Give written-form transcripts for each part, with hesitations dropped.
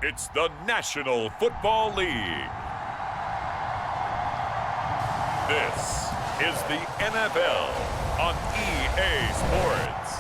It's the National Football League. This is the NFL on EA Sports.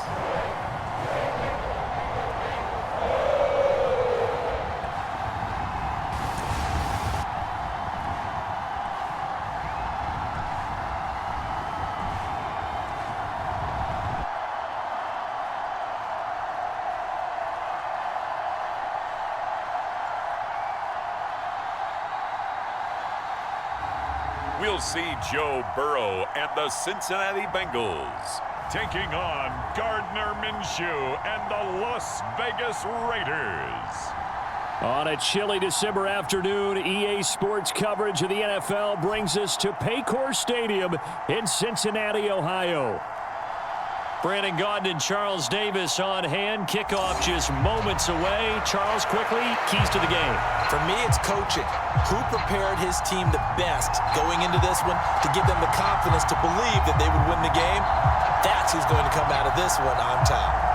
We'll see Joe Burrow and the Cincinnati Bengals taking on Gardner Minshew and the Las Vegas Raiders. On a chilly December afternoon, EA Sports coverage of the NFL brings us to Paycor Stadium in Cincinnati, Ohio. Brandon Gaudin and Charles Davis on hand. Kickoff just moments away. Charles, quickly, keys to the game. For me, it's coaching. Who prepared his team the best going into this one to give them the confidence to believe that they would win the game? That's who's going to come out of this one on top.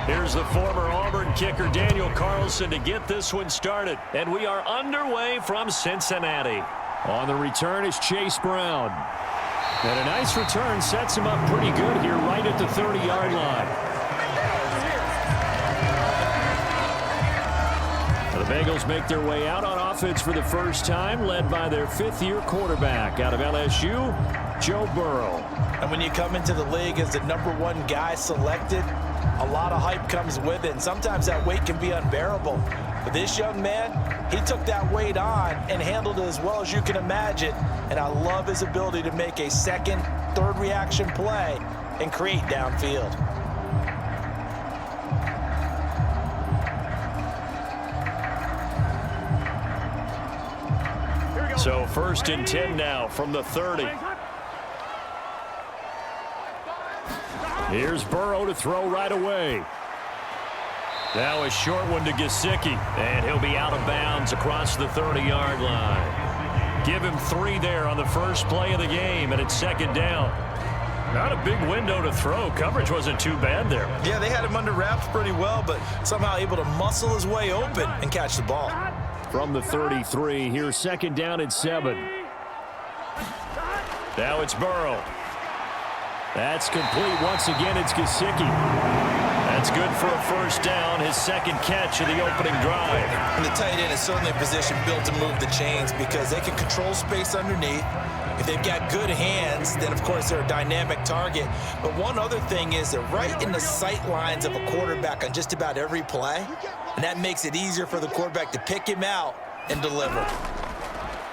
Here's the former Auburn kicker, Daniel Carlson, to get this one started. And we are underway from Cincinnati. On the return is Chase Brown. And a nice return sets him up pretty good here right at the 30-yard line. The Bengals make their way out on offense for the first time, led by their fifth-year quarterback out of LSU, Joe Burrow. And when you come into the league as the #1 guy selected, a lot of hype comes with it, and sometimes that weight can be unbearable. But this young man, he took that weight on and handled it as well as you can imagine. And I love his ability to make a second, third reaction play and create downfield. So 1st and 10 now from the 30. Here's Burrow to throw right away. Now a short one to Gesicki, and he'll be out of bounds across the 30-yard line. Give him 3 there on the first play of the game, and it's 2nd down. Not a big window to throw. Coverage wasn't too bad there. Yeah, they had him under wraps pretty well, but somehow able to muscle his way open and catch the ball. From the 33, here's 2nd down and 7. Now it's Burrow. That's complete. Once again, it's Gesicki. That's good for a 1st down, his 2nd catch of the opening drive. And the tight end is certainly a position built to move the chains because they can control space underneath. If they've got good hands, then, of course, they're a dynamic target. But one other thing is they're right in the sight lines of a quarterback on just about every play, and that makes it easier for the quarterback to pick him out and deliver.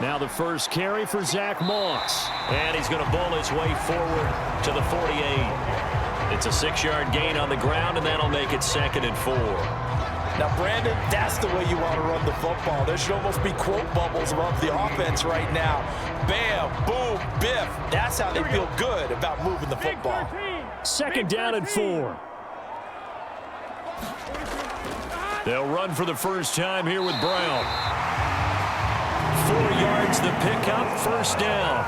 Now the first carry for Zach Moss. And he's going to bowl his way forward to the 48. It's a 6-yard gain on the ground, and that'll make it 2nd and 4. Now, Brandon, that's the way you want to run the football. There should almost be quote bubbles above the offense right now. Bam, boom, biff. That's how they feel good about moving the football. 2nd down and 4. They'll run for the first time here with Brown. 4 yards the pickup, 1st down.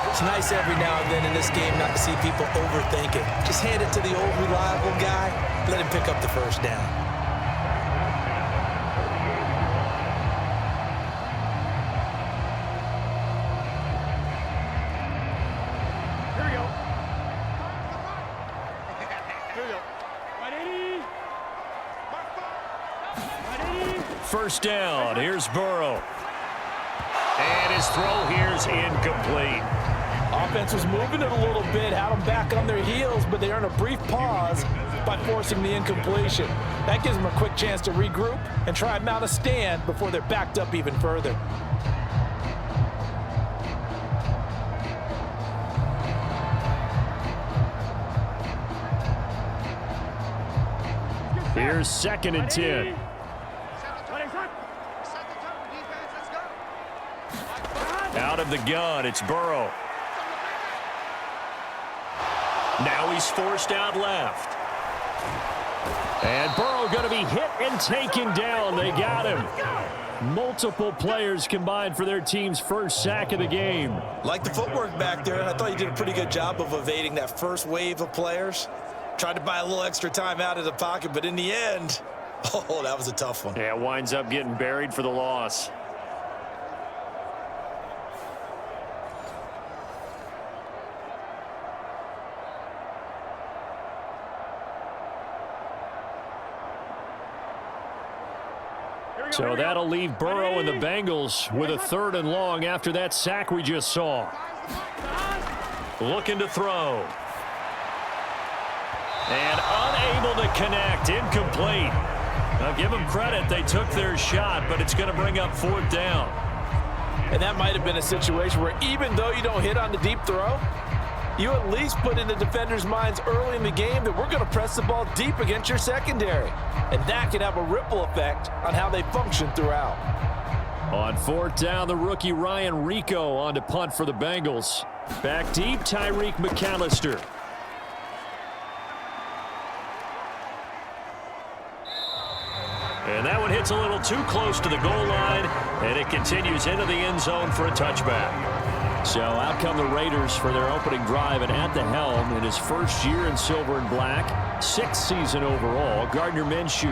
It's nice every now and then in this game not to see people overthink it. Just hand it to the old reliable guy, let him pick up the 1st down. Here we go. Here we go. 180. 1st down, here's Burrow. And his throw here's incomplete. Offense was moving it a little bit, had them back on their heels, but they earned a brief pause by forcing the incompletion. That gives them a quick chance to regroup and try and mount a stand before they're backed up even further. Here's 2nd and 10. Out of the gun, it's Burrow. Now he's forced out left. And Burrow going to be hit and taken down. They got him. Multiple players combined for their team's first sack of the game. Like the footwork back there, I thought you did a pretty good job of evading that first wave of players. Tried to buy a little extra time out of the pocket, but in the end, oh, that was a tough one. Yeah, it winds up getting buried for the loss. So that'll leave Burrow and the Bengals with a 3rd and long after that sack we just saw. Looking to throw. And unable to connect. Incomplete. Now give them credit. They took their shot, but it's going to bring up 4th down. And that might have been a situation where even though you don't hit on the deep throw, you at least put in the defenders' minds early in the game that we're going to press the ball deep against your secondary. And that can have a ripple effect on how they function throughout. On 4th down, the rookie Ryan Rico on to punt for the Bengals. Back deep, Tyreek McAllister. And that one hits a little too close to the goal line, and it continues into the end zone for a touchback. So out come the Raiders for their opening drive, and at the helm in his first year in silver and black, 6th season overall, Gardner Minshew.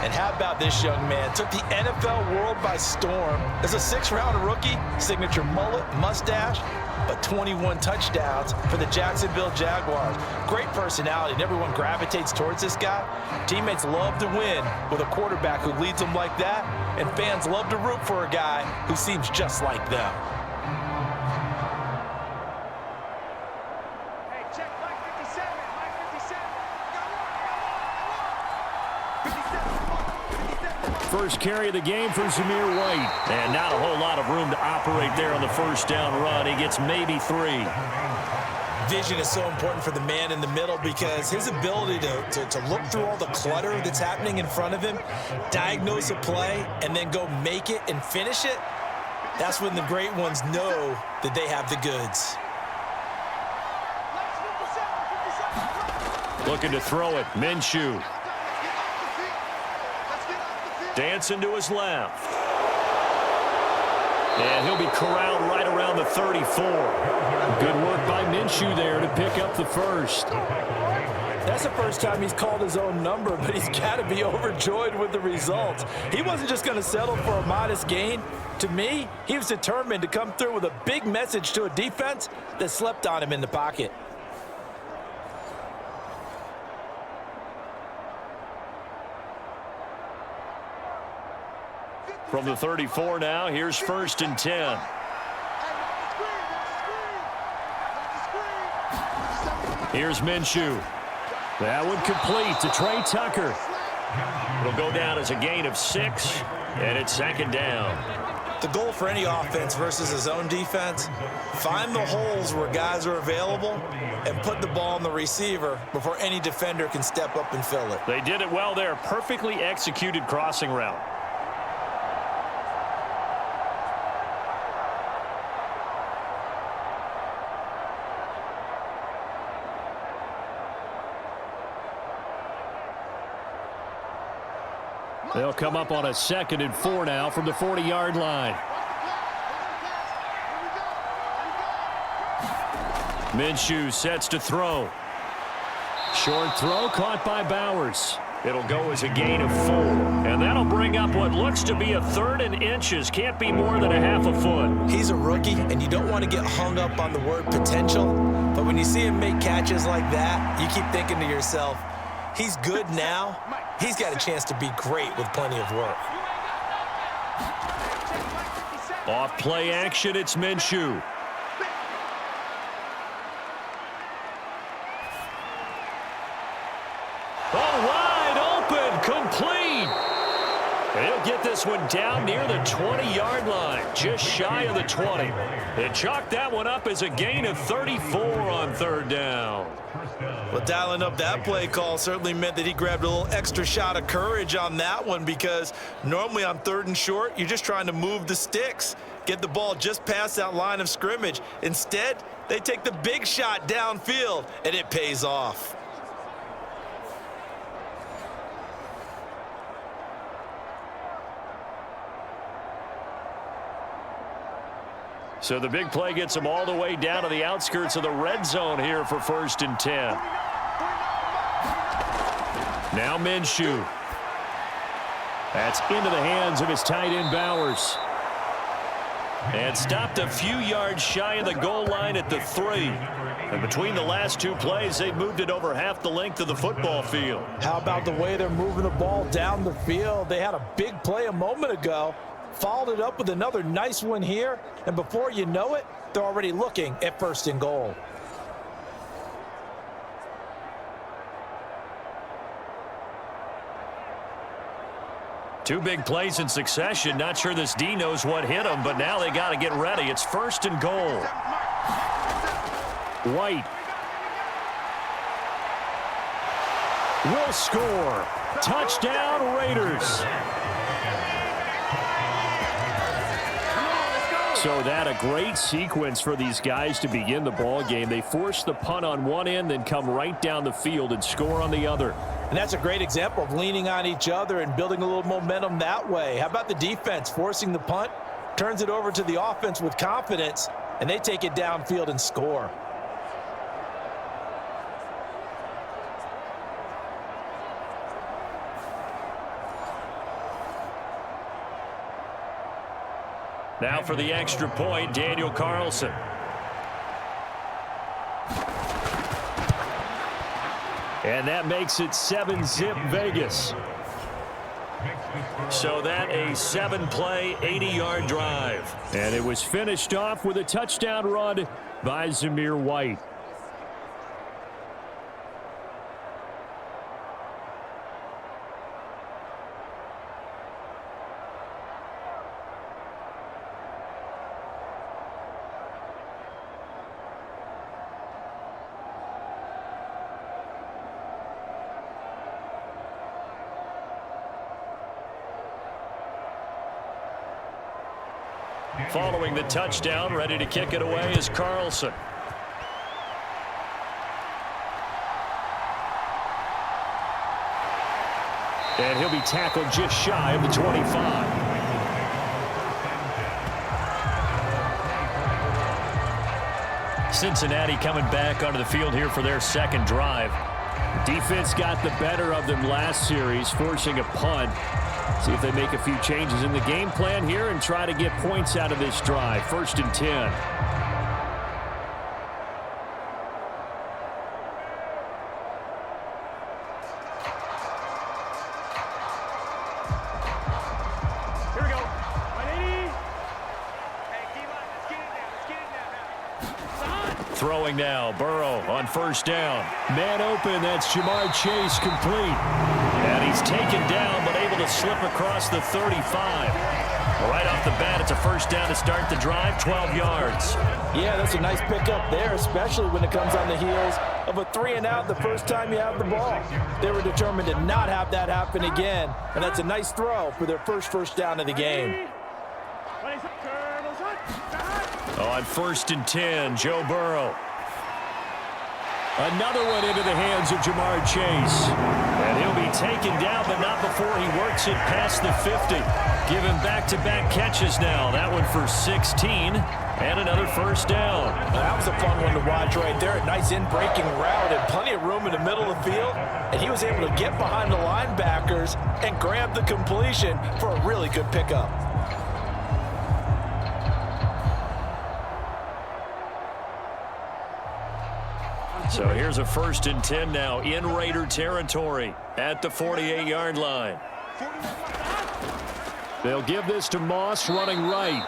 And how about this young man? Took the NFL world by storm. As a 6th-round rookie, signature mullet, mustache, but 21 touchdowns for the Jacksonville Jaguars. Great personality, and everyone gravitates towards this guy. Teammates love to win with a quarterback who leads them like that, and fans love to root for a guy who seems just like them. First carry of the game for Zamir White. And not a whole lot of room to operate there on the 1st down run. He gets maybe 3. Vision is so important for the man in the middle because his ability to look through all the clutter that's happening in front of him, diagnose a play, and then go make it and finish it, that's when the great ones know that they have the goods. Looking to throw it, Minshew. Dancing to his left. And he'll be corralled right around the 34. Good work by Minshew there to pick up the 1st. That's the first time he's called his own number, but he's got to be overjoyed with the results. He wasn't just going to settle for a modest gain. To me, he was determined to come through with a big message to a defense that slept on him in the pocket. From the 34 now, here's 1st and 10. Here's Minshew. That one complete to Trey Tucker. It'll go down as a gain of 6, and it's 2nd down. The goal for any offense versus his own defense, find the holes where guys are available and put the ball on the receiver before any defender can step up and fill it. They did it well there. Perfectly executed crossing route. They'll come up on a 2nd and 4 now from the 40-yard line. Minshew sets to throw. Short throw caught by Bowers. It'll go as a gain of 4. And that'll bring up what looks to be a 3rd and inches. Can't be more than a half a foot. He's a rookie, and you don't want to get hung up on the word potential. But when you see him make catches like that, you keep thinking to yourself, he's good now. He's got a chance to be great with plenty of work. Off play action, it's Minshew. Oh, wide open, complete. And he'll get this one down near the 20-yard line, just shy of the 20. They chalked that one up as a gain of 34 on 3rd down. Well, dialing up that play call certainly meant that he grabbed a little extra shot of courage on that one because normally on 3rd and short, you're just trying to move the sticks. get the ball just past that line of scrimmage. Instead, they take the big shot downfield, and it pays off. So the big play gets them all the way down to the outskirts of the red zone here for 1st and 10. Now Minshew. That's into the hands of his tight end Bowers. And stopped a few yards shy of the goal line at the 3. And between the last two plays, they've moved it over half the length of the football field. How about the way they're moving the ball down the field? They had a big play a moment ago. Followed it up with another nice one here, and before you know it, they're already looking at 1st and goal. Two big plays in succession. Not sure this D knows what hit him, but now they got to get ready. It's 1st and goal. White will score. Touchdown, Raiders. So that a great sequence for these guys to begin the ball game. They force the punt on one end, then come right down the field and score on the other. And that's a great example of leaning on each other and building a little momentum that way. How about the defense forcing the punt, turns it over to the offense with confidence, and they take it downfield and score. Now for the extra point, Daniel Carlson. And that makes it 7-zip Vegas. So that a 7-play, 80-yard drive. And it was finished off with a touchdown run by Zamir White. Following the touchdown, ready to kick it away is Carlson. And he'll be tackled just shy of the 25. Cincinnati coming back onto the field here for their second drive. Defense got the better of them last series, forcing a punt. See if they make a few changes in the game plan here and try to get points out of this drive. 1st and 10. Here we go. 180. Hey, keep on. Let's get it now. Throwing now. Burrow on 1st down. Man open. That's Jamar Chase complete. And he's taken down, but able to slip across the 35. Right off the bat, it's a 1st down to start the drive, 12 yards. Yeah, that's a nice pickup there, especially when it comes on the heels of a 3-and-out the first time you have the ball. They were determined to not have that happen again, and that's a nice throw for their first down of the game. On 1st and 10, Joe Burrow. Another one into the hands of Jamar Chase. And he'll be taken down, but not before he works it past the 50. Given back-to-back catches now. That one for 16, and another 1st down. That was a fun one to watch right there. A nice in-breaking route and plenty of room in the middle of the field. And he was able to get behind the linebackers and grab the completion for a really good pickup. So here's a 1st and 10 now in Raider territory at the 48-yard line. They'll give this to Moss running right.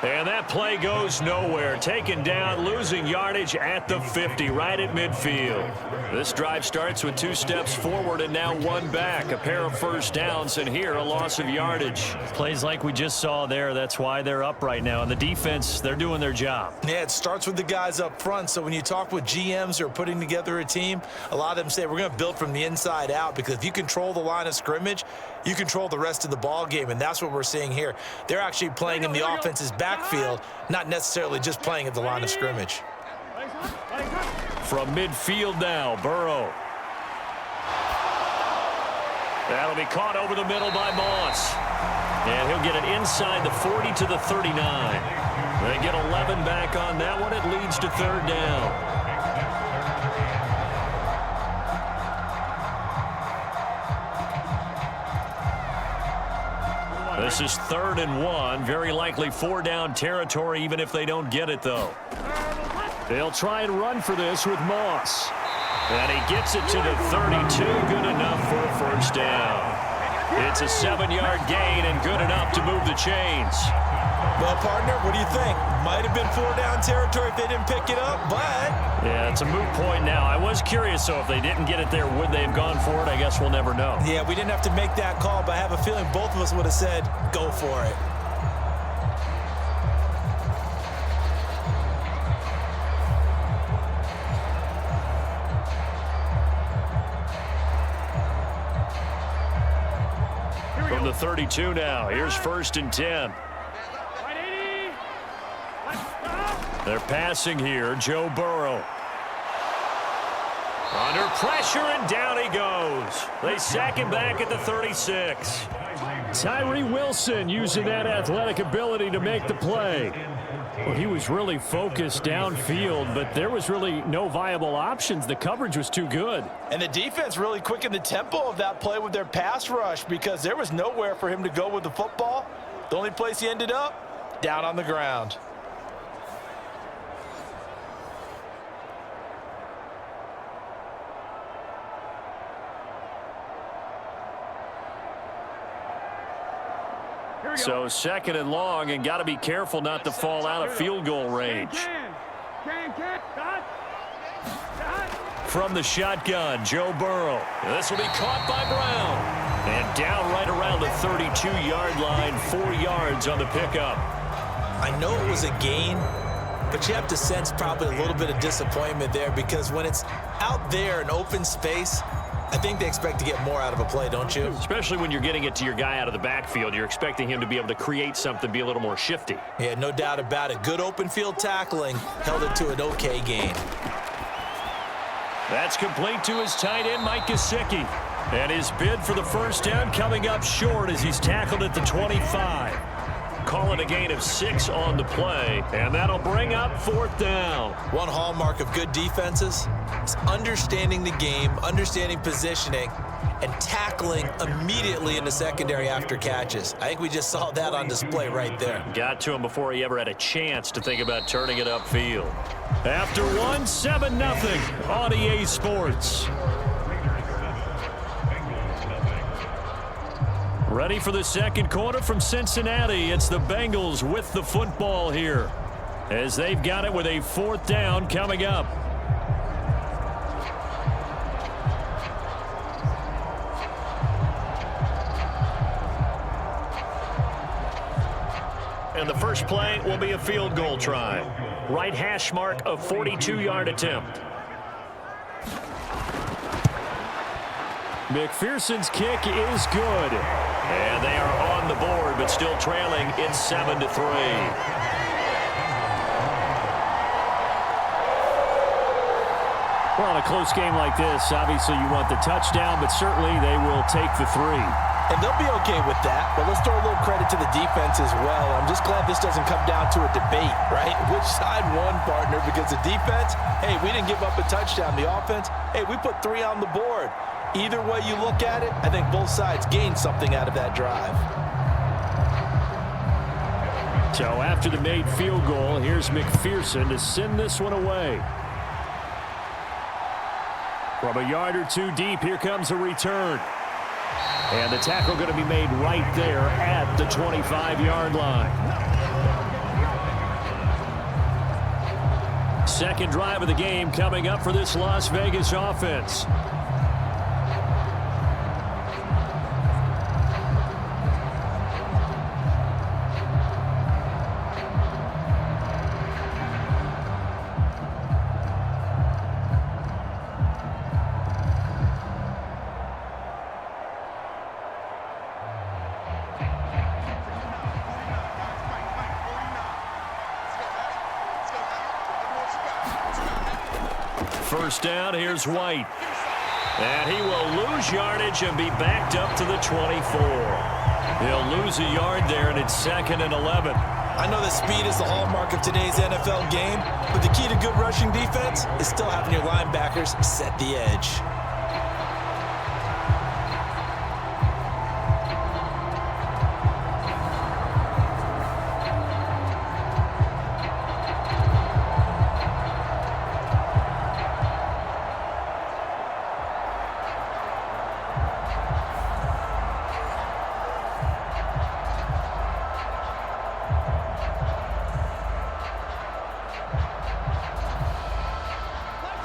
And that play goes nowhere. Taken down, losing yardage at the 50, right at midfield. This drive starts with 2 steps forward and now 1 back. A pair of 1st downs, and here a loss of yardage. Plays like we just saw there. That's why they're up right now. And the defense, they're doing their job. Yeah, it starts with the guys up front. So when you talk with GMs who are putting together a team, a lot of them say we're going to build from the inside out, because if you control the line of scrimmage, you control the rest of the ball game, and that's what we're seeing here. They're actually playing in the offense's backfield, not necessarily just playing at the line of scrimmage. From midfield now, Burrow. That'll be caught over the middle by Moss. And he'll get it inside the 40 to the 39. They get 11 back on that one. It leads to third down. This is 3rd and 1. Very likely 4-down territory, even if they don't get it, though. They'll try and run for this with Moss. And he gets it to the 32. Good enough for a first down. It's a 7-yard gain and good enough to move the chains. Well, partner, what do you think? Might have been 4-down territory if they didn't pick it up, but... Yeah, it's a moot point now. I was curious, so if they didn't get it there, would they have gone for it? I guess we'll never know. Yeah, we didn't have to make that call, but I have a feeling both of us would have said, go for it. From the 32 now, here's 1st and 10. They're passing here, Joe Burrow. Under pressure, and down he goes. They sack him back at the 36. Tyree Wilson using that athletic ability to make the play. Well, he was really focused downfield, but there was really no viable options. The coverage was too good. And the defense really quickened the tempo of that play with their pass rush because there was nowhere for him to go with the football. The only place he ended up, down on the ground. So 2nd and long, and got to be careful not to fall out of field goal range. From the shotgun, Joe Burrow. This will be caught by Brown. And down right around the 32-yard line, 4 yards on the pickup. I know it was a gain, but you have to sense probably a little bit of disappointment there because when it's out there in open space, I think they expect to get more out of a play, don't you? Especially when you're getting it to your guy out of the backfield. You're expecting him to be able to create something, be a little more shifty. Yeah, no doubt about it. Good open field tackling held it to an okay gain. That's complete to his tight end, Mike Gesicki. And his bid for the first down coming up short as he's tackled at the 25. Call it a gain of 6 on the play, and that'll bring up 4th down. One hallmark of good defenses is understanding the game, understanding positioning, and tackling immediately in the secondary after catches. I think we just saw that on display right there. Got to him before he ever had a chance to think about turning it upfield. After one, 7-0 on EA Sports. Ready for the second quarter from Cincinnati. It's the Bengals with the football here as they've got it with a 4th down coming up. And the first play will be a field goal try. Right hash mark of 42-yard attempt. McPherson's kick is good. And they are on the board, but still trailing. It's 7-3. Well, in a close game like this, obviously you want the touchdown, but certainly they will take the 3. And they'll be okay with that, but let's throw a little credit to the defense as well. I'm just glad this doesn't come down to a debate, right? Which side won, partner? Because the defense, hey, we didn't give up a touchdown. The offense, hey, we put 3 on the board. Either way you look at it, I think both sides gained something out of that drive. So after the made field goal, here's McPherson to send this one away. From a yard or 2 deep, here comes a return. And the tackle going to be made right there at the 25-yard line. Second drive of the game coming up for this Las Vegas offense. first down. Here's White. And he will lose yardage and be backed up to the 24. He'll lose a yard there, and it's 2nd and 11. I know that speed is the hallmark of today's NFL game, but the key to good rushing defense is still having your linebackers set the edge.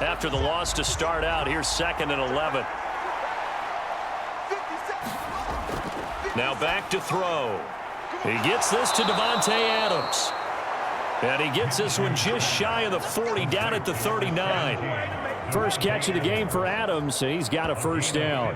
After the loss to start out, here's 2nd and 11. Now back to throw. He gets this to Davante Adams. And he gets this one just shy of the 40, down at the 39. First catch of the game for Adams, and he's got a first down.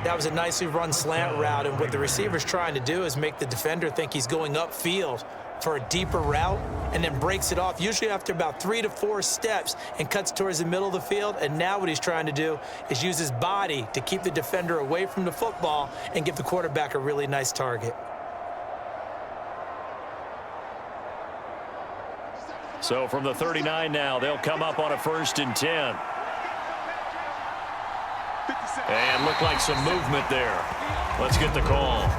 That was a nicely run slant route, and what the receiver's trying to do is make the defender think he's going upfield for a deeper route, and then breaks it off, usually after about 3 to 4 steps, and cuts towards the middle of the field. And now what he's trying to do is use his body to keep the defender away from the football and give the quarterback a really nice target. So from the 39 now, they'll come up on a 1st and 10. And look like some movement there. Let's get the call.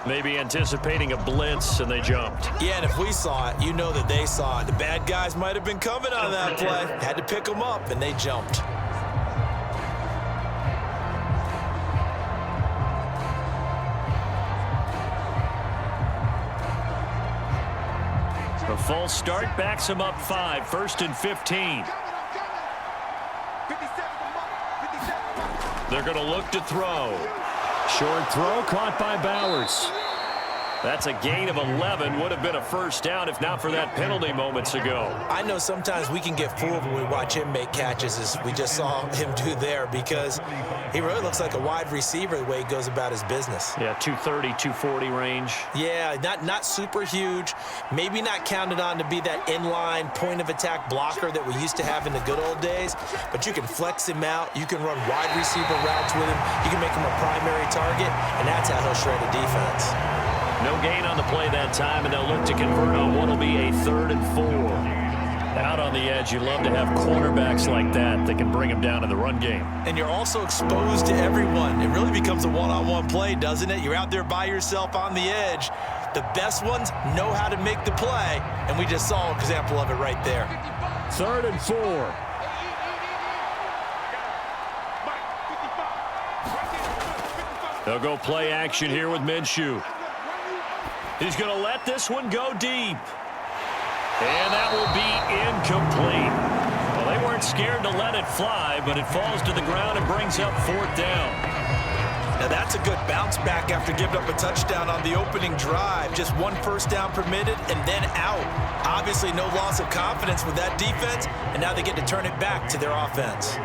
Maybe anticipating a blitz, and they jumped. Yeah, and if we saw it, you know that they saw it. The bad guys might have been coming on that play. Had to pick them up, and they jumped. A false start backs him up 5, 1st and 15. They're going to look to throw. Short throw caught by Bowers. That's a gain of 11. Would have been a first down if not for that penalty moments ago. I know sometimes we can get fooled when we watch him make catches, as we just saw him do there, because he really looks like a wide receiver the way he goes about his business. Yeah, 230, 240 range. Yeah, not super huge. Maybe not counted on to be that inline point of attack blocker that we used to have in the good old days, but you can flex him out. You can run wide receiver routes with him. You can make him a primary target, and that's how he'll shred a defense. No gain on the play that time, and they'll look to convert on what will be a 3rd and 4. Out on the edge, you love to have cornerbacks like that can bring them down in the run game. And you're also exposed to everyone. It really becomes a one-on-one play, doesn't it? You're out there by yourself on the edge. The best ones know how to make the play, and we just saw an example of it right there. 3rd and 4. They'll go play action here with Minshew. He's going to let this one go deep. And that will be incomplete. Well, they weren't scared to let it fly, but it falls to the ground and brings up 4th down. Now that's a good bounce back after giving up a touchdown on the opening drive. Just 1 first down permitted and then out. Obviously no loss of confidence with that defense, and now they get to turn it back to their offense.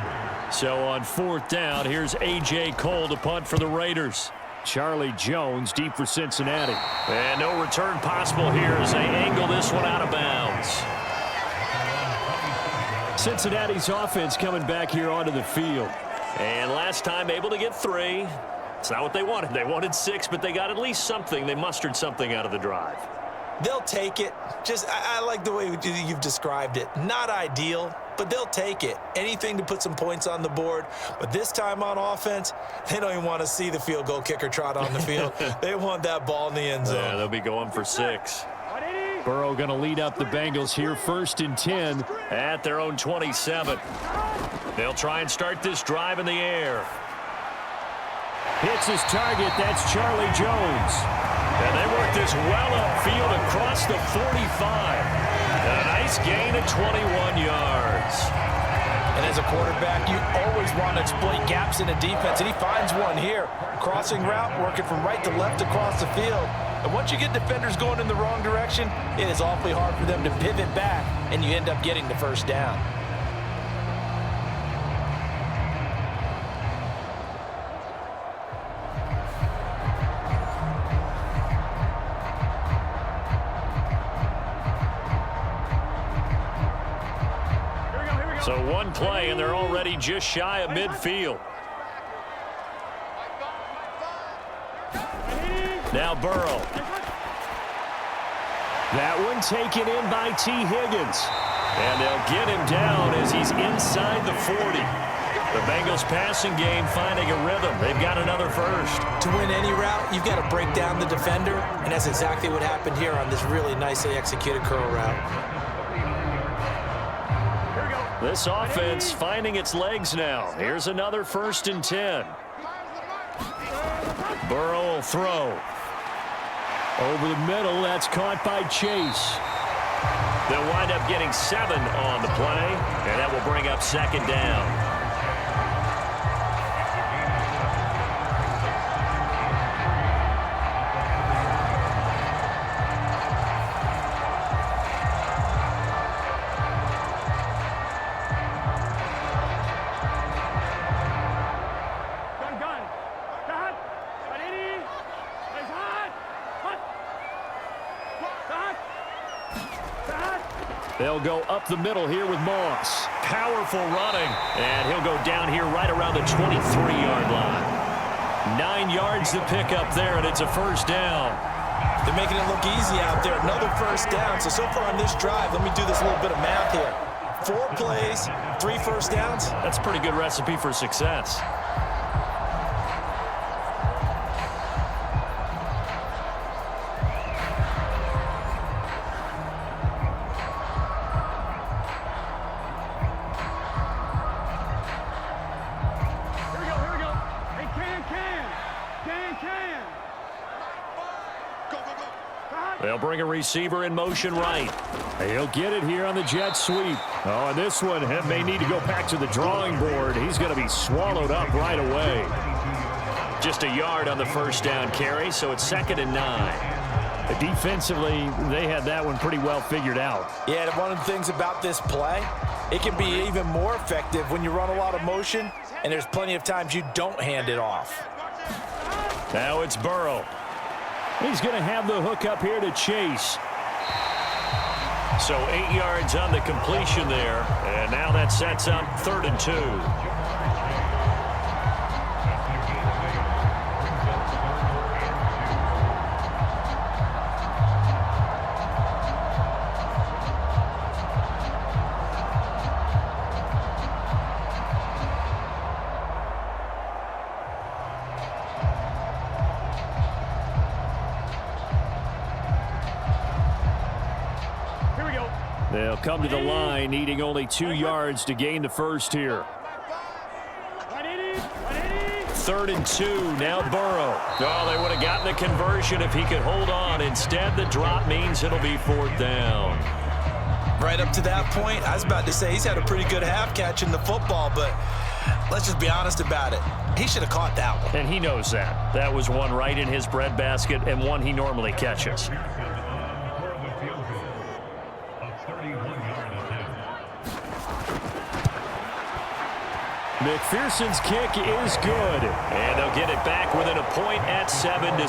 So on 4th down, here's A.J. Cole to punt for the Raiders. Charlie Jones deep for Cincinnati. And no return possible here as they angle this one out of bounds. Cincinnati's offense coming back here onto the field. And last time able to get 3. It's not what they wanted. They wanted 6, but they got at least something. They mustered something out of the drive. They'll take it. I like the way you've described it. Not ideal, but they'll take it. Anything to put some points on the board. But this time on offense, they don't even want to see the field goal kicker trot on the field. They want that ball in the end zone. Yeah, they'll be going for 6. Burrow going to lead up the Bengals here, 1st and 10 at their own 27. They'll try and start this drive in the air. Hits his target. That's Charlie Jones. And they work this well upfield across the 45. And a nice gain of 21 yards. And as a quarterback, you always want to exploit gaps in a defense, and he finds one here. Crossing route, working from right to left across the field. And once you get defenders going in the wrong direction, it is awfully hard for them to pivot back, and you end up getting the first down. So one play, and they're already just shy of midfield. Now Burrow. That one taken in by T. Higgins. And they'll get him down as he's inside the 40. The Bengals passing game finding a rhythm. They've got another first. To win any route, you've got to break down the defender, and that's exactly what happened here on this really nicely executed curl route. This offense finding its legs now. Here's another 1st and 10. Burrow will throw. Over the middle, that's caught by Chase. They'll wind up getting 7 on the play, and that will bring up 2nd down. They'll go up the middle here with Moss. Powerful running. And he'll go down here right around the 23-yard line. 9 yards to pick up there, and it's a 1st down. They're making it look easy out there. Another 1st down. So far on this drive, let me do this little bit of math here. 4 plays, 3 1st downs. That's a pretty good recipe for success. They'll bring a receiver in motion right. He'll get it here on the jet sweep. Oh, and this one may need to go back to the drawing board. He's going to be swallowed up right away. Just a yard on the 1st down carry, so it's 2nd and 9. Defensively, they had that one pretty well figured out. Yeah, and one of the things about this play, it can be even more effective when you run a lot of motion, and there's plenty of times you don't hand it off. Now it's Burrow. He's going to have the hook up here to Chase. So 8 yards on the completion there. And now that sets up 3rd and 2. They'll come to the line, needing only 2 yards to gain the 1st here. 3rd and 2, now Burrow. Oh, they would have gotten the conversion if he could hold on. Instead, the drop means it'll be 4th down. Right up to that point, I was about to say he's had a pretty good half catching the football, but let's just be honest about it. He should have caught that one. And he knows that. That was one right in his breadbasket and one he normally catches. McPherson's kick is good. And they'll get it back within a point at 7-6.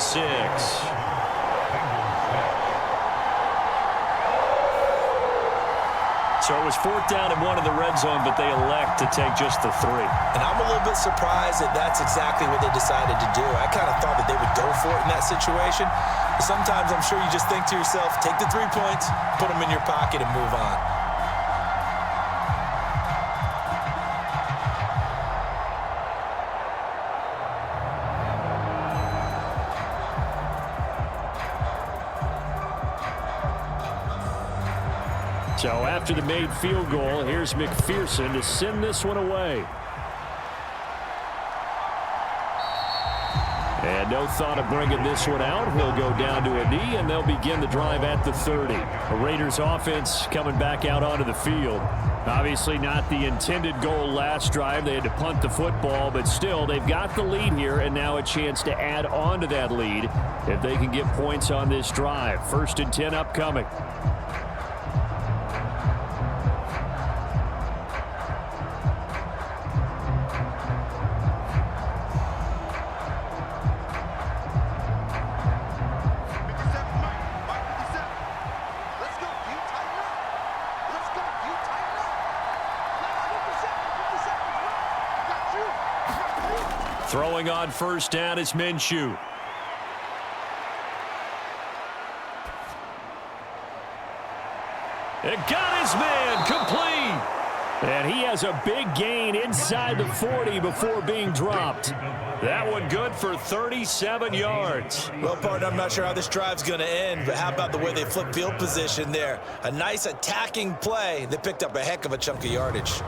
So it was 4th down and 1 in the red zone, but they elect to take just the 3. And I'm a little bit surprised that that's exactly what they decided to do. I kind of thought that they would go for it in that situation. But sometimes I'm sure you just think to yourself, take the 3 points, put them in your pocket, and move on. So after the made field goal, here's McPherson to send this one away. And no thought of bringing this one out. He'll go down to a knee, and they'll begin the drive at the 30. The Raiders offense coming back out onto the field. Obviously not the intended goal last drive. They had to punt the football, but still they've got the lead here, and now a chance to add on to that lead if they can get points on this drive. 1st and 10 upcoming. Throwing on first down is Minshew. It got his man complete. And he has a big gain inside the 40 before being dropped. That one good for 37 yards. Well, partner, I'm not sure how this drive's going to end, but how about the way they flip field position there? A nice attacking play that picked up a heck of a chunk of yardage.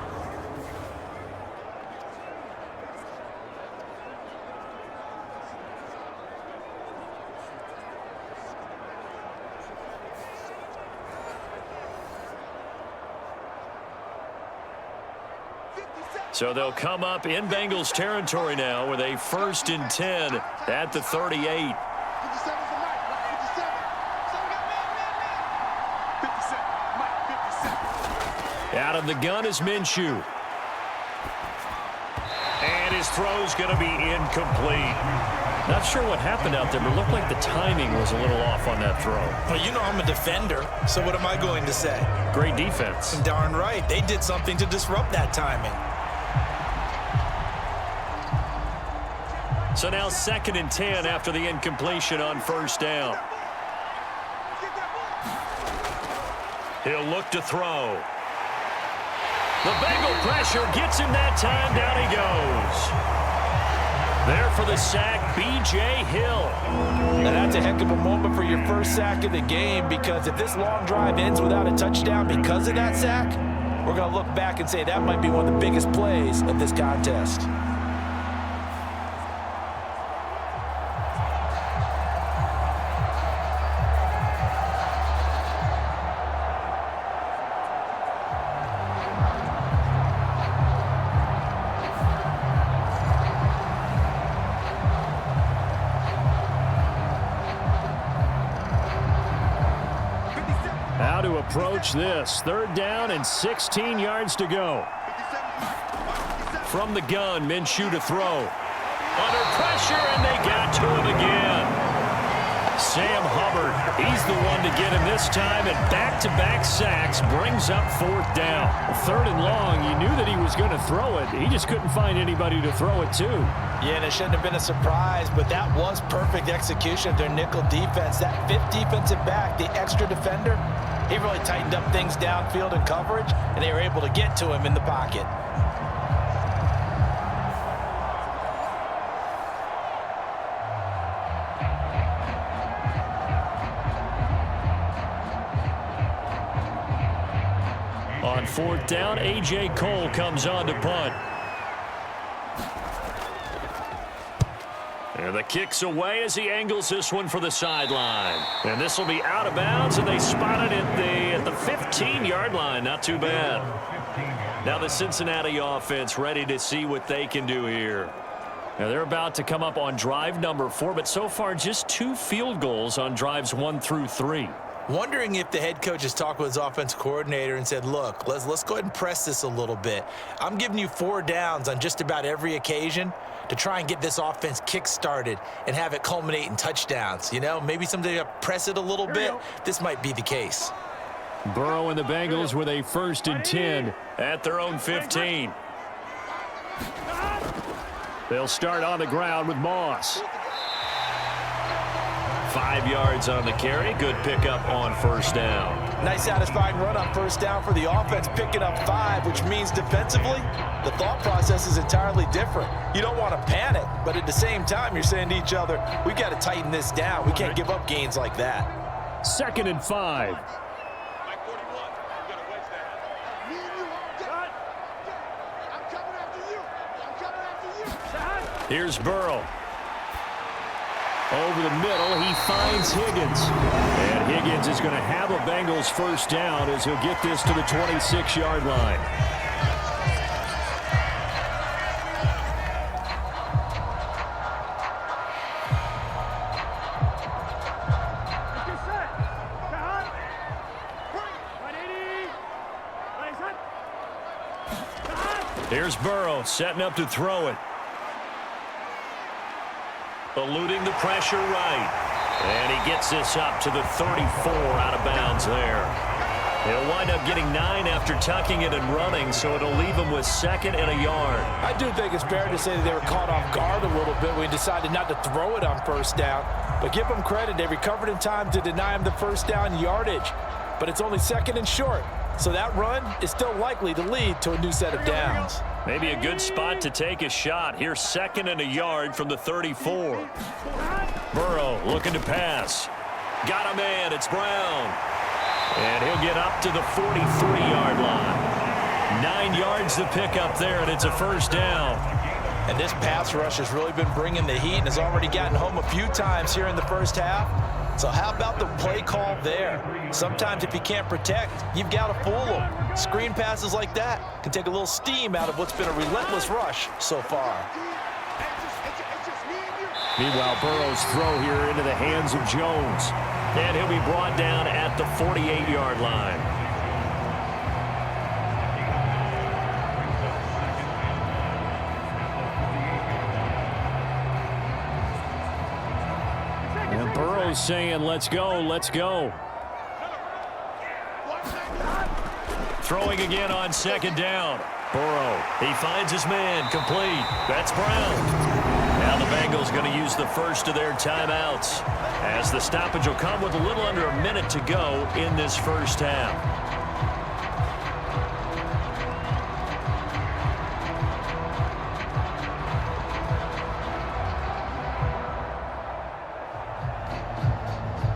So they'll come up in Bengals territory now with a 1st and 10 at the 38. Out of the gun is Minshew. And his throw's going to be incomplete. Not sure what happened out there, but it looked like the timing was a little off on that throw. Well, you know I'm a defender, so what am I going to say? Great defense. Darn right. They did something to disrupt that timing. So now 2nd and 10 after the incompletion on first down. He'll look to throw. The Bengal pressure gets him that time. Down he goes. There for the sack, B.J. Hill. And that's a heck of a moment for your first sack of the game, because if this long drive ends without a touchdown because of that sack, we're going to look back and say that might be one of the biggest plays of this contest. How to approach this. 3rd down and 16 yards to go. From the gun, Minshew to throw. Under pressure, and they got to him again. Sam Hubbard, he's the one to get him this time, and back-to-back sacks brings up 4th down. 3rd and long, you knew that he was going to throw it. He just couldn't find anybody to throw it to. Yeah, and it shouldn't have been a surprise, but that was perfect execution of their nickel defense. That 5th defensive back, the extra defender, he really tightened up things downfield in coverage, and they were able to get to him in the pocket. On 4th down, A.J. Cole comes on to punt. And the kick's away as he angles this one for the sideline. And this will be out of bounds, and they spot it at the 15-yard line. Not too bad. Now the Cincinnati offense ready to see what they can do here. Now they're about to come up on drive number 4, but so far just 2 field goals on drives 1 through 3. Wondering if the head coach has talked with his offensive coordinator and said, look, let's go ahead and press this a little bit. I'm giving you 4 downs on just about every occasion to try and get this offense kick-started and have it culminate in touchdowns. You know, maybe someday press it a little bit. This might be the case. Burrow and the Bengals with a 1st and 10 at their own 15. They'll start on the ground with Moss. 5 yards on the carry. Good pickup on first down. Nice satisfying run on first down for the offense, picking up 5, which means defensively, the thought process is entirely different. You don't want to panic, but at the same time, you're saying to each other, we've got to tighten this down. We can't give up gains like that. 2nd and 5. Here's Burrow. Over the middle, he finds Higgins. And Higgins is going to have a Bengals 1st down as he'll get this to the 26-yard line. Here's Burrow setting up to throw it. Eluding the pressure right. And he gets this up to the 34 out of bounds there. He'll wind up getting 9 after tucking it and running, so it'll leave him with 2nd and a yard. I do think it's fair to say that they were caught off guard a little bit when he decided not to throw it on 1st down. But give them credit, they recovered in time to deny him the 1st down yardage. But it's only 2nd and short, so that run is still likely to lead to a new set of downs. Maybe a good spot to take a shot. Here's 2nd and a yard from the 34. Burrow looking to pass. Got a man, it's Brown. And he'll get up to the 43-yard line. 9 yards to pick up there, and it's a 1st down. And this pass rush has really been bringing the heat and has already gotten home a few times here in the 1st half. So how about the play call there? Sometimes if you can't protect, you've got to fool them. Screen passes like that can take a little steam out of what's been a relentless rush so far. Meanwhile, Burrow's throw here into the hands of Jones. And he'll be brought down at the 48-yard line. And Burrow's saying, let's go, let's go. Throwing again on 2nd down. Burrow, he finds his man, complete. That's Brown. Now the Bengals going to use the first of their timeouts, as the stoppage will come with a little under a minute to go in this 1st half.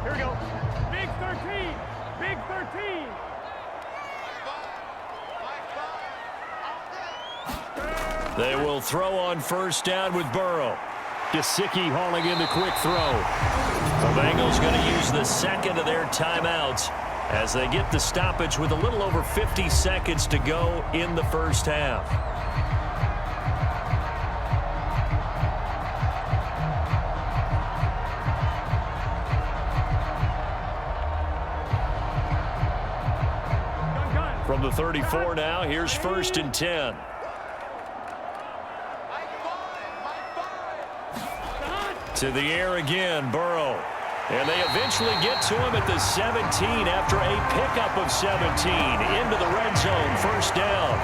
Here we go. Big 13. Big 13. They will throw on 1st down with Burrow. Gesicki hauling in the quick throw. The Bengals going to use the 2nd of their timeouts as they get the stoppage with a little over 50 seconds to go in the 1st half. From the 34 now, here's 1st and 10. To the air again, Burrow. And they eventually get to him at the 17 after a pickup of 17 into the red zone, 1st down.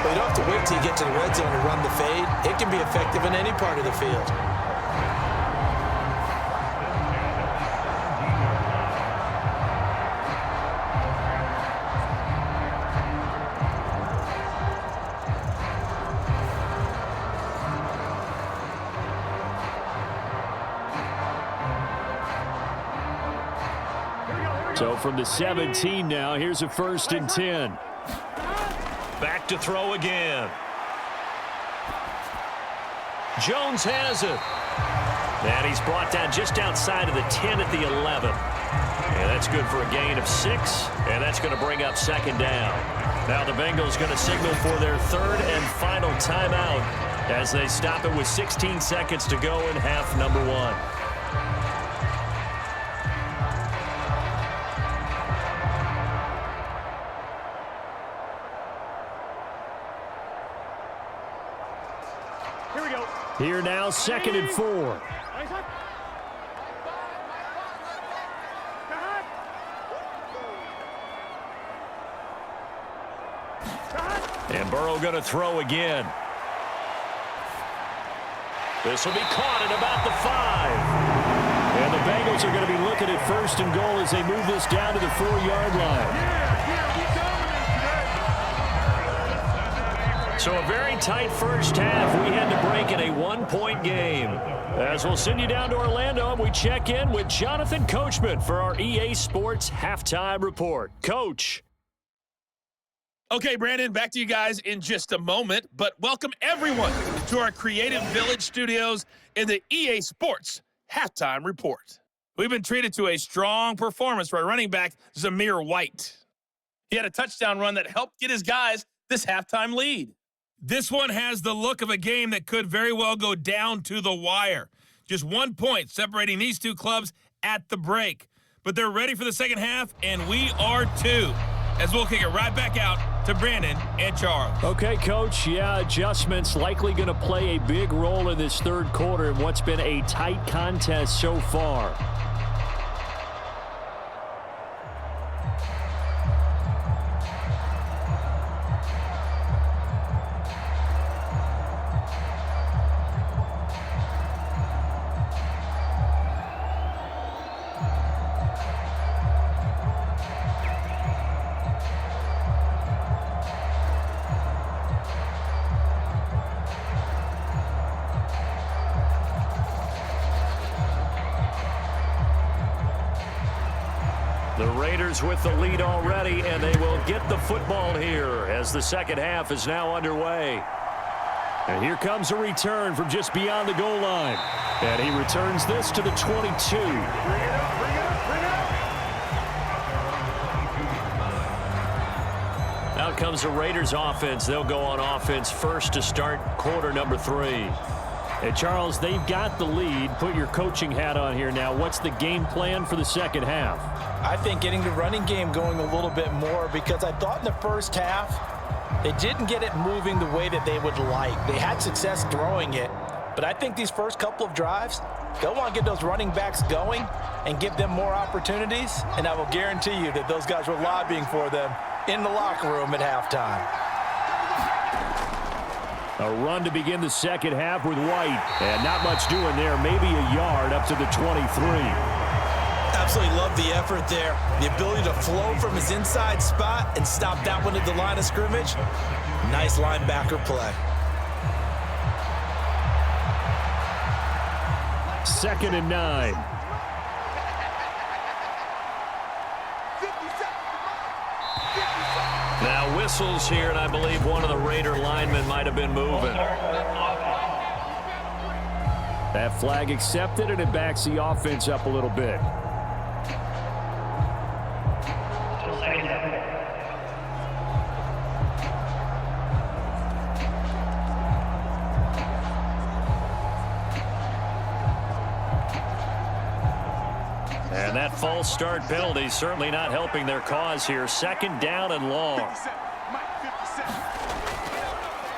Well, you don't have to wait till you get to the red zone to run the fade. It can be effective in any part of the field. So from the 17 now, here's a 1st and 10. Back to throw again. Jones has it. And he's brought down just outside of the 10 at the 11. And that's good for a gain of 6. And that's going to bring up 2nd down. Now the Bengals going to signal for their 3rd and final timeout as they stop it with 16 seconds to go in half number 1. Here now, 2nd and 4. And Burrow going to throw again. This will be caught at about the 5. And the Bengals are going to be looking at 1st and goal as they move this down to the 4-yard line. So a very tight 1st half. We had to break in a 1-point game. As we'll send you down to Orlando, and we check in with Jonathan Coachman for our EA Sports Halftime Report. Coach. Okay, Brandon, back to you guys in just a moment, but welcome everyone to our Creative Village studios in the EA Sports Halftime Report. We've been treated to a strong performance by running back Zamir White. He had a touchdown run that helped get his guys this halftime lead. This one has the look of a game that could very well go down to the wire. Just 1 point separating these two clubs at the break. But they're ready for the second half, and we are too, as we'll kick it right back out to Brandon and Charles. Okay, Coach. Yeah, adjustments likely going to play a big role in this 3rd quarter in what's been a tight contest so far. The Raiders with the lead already, and they will get the football here as the second half is now underway. And here comes a return from just beyond the goal line. And he returns this to the 22. Out comes the Raiders offense. They'll go on offense first to start quarter number 3. Hey, Charles, they've got the lead. Put your coaching hat on here now. What's the game plan for the second half? I think getting the running game going a little bit more, because I thought in the first half they didn't get it moving the way that they would like. They had success throwing it, but I think these first couple of drives, they'll want to get those running backs going and give them more opportunities, and I will guarantee you that those guys were lobbying for them in the locker room at halftime. A run to begin the second half with White. And not much doing there. Maybe a yard up to the 23. Absolutely love the effort there. The ability to flow from his inside spot and stop that one at the line of scrimmage. Nice linebacker play. 2nd and 9. Now whistles here, and I believe one of the Raider linemen might have been moving. That flag accepted, and it backs the offense up a little bit. And that false start penalty certainly not helping their cause here. 2nd down and long.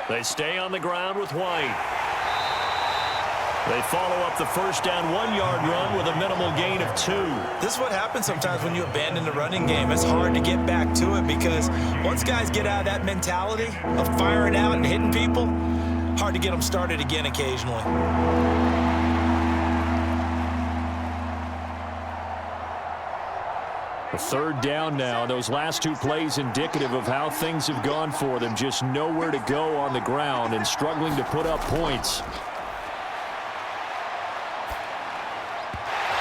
They stay on the ground with White. They follow up the first down 1-yard run with a minimal gain of 2. This is what happens sometimes when you abandon the running game. It's hard to get back to it, because once guys get out of that mentality of firing out and hitting people, hard to get them started again occasionally. A 3rd down now. Those last 2 plays indicative of how things have gone for them. Just nowhere to go on the ground and struggling to put up points.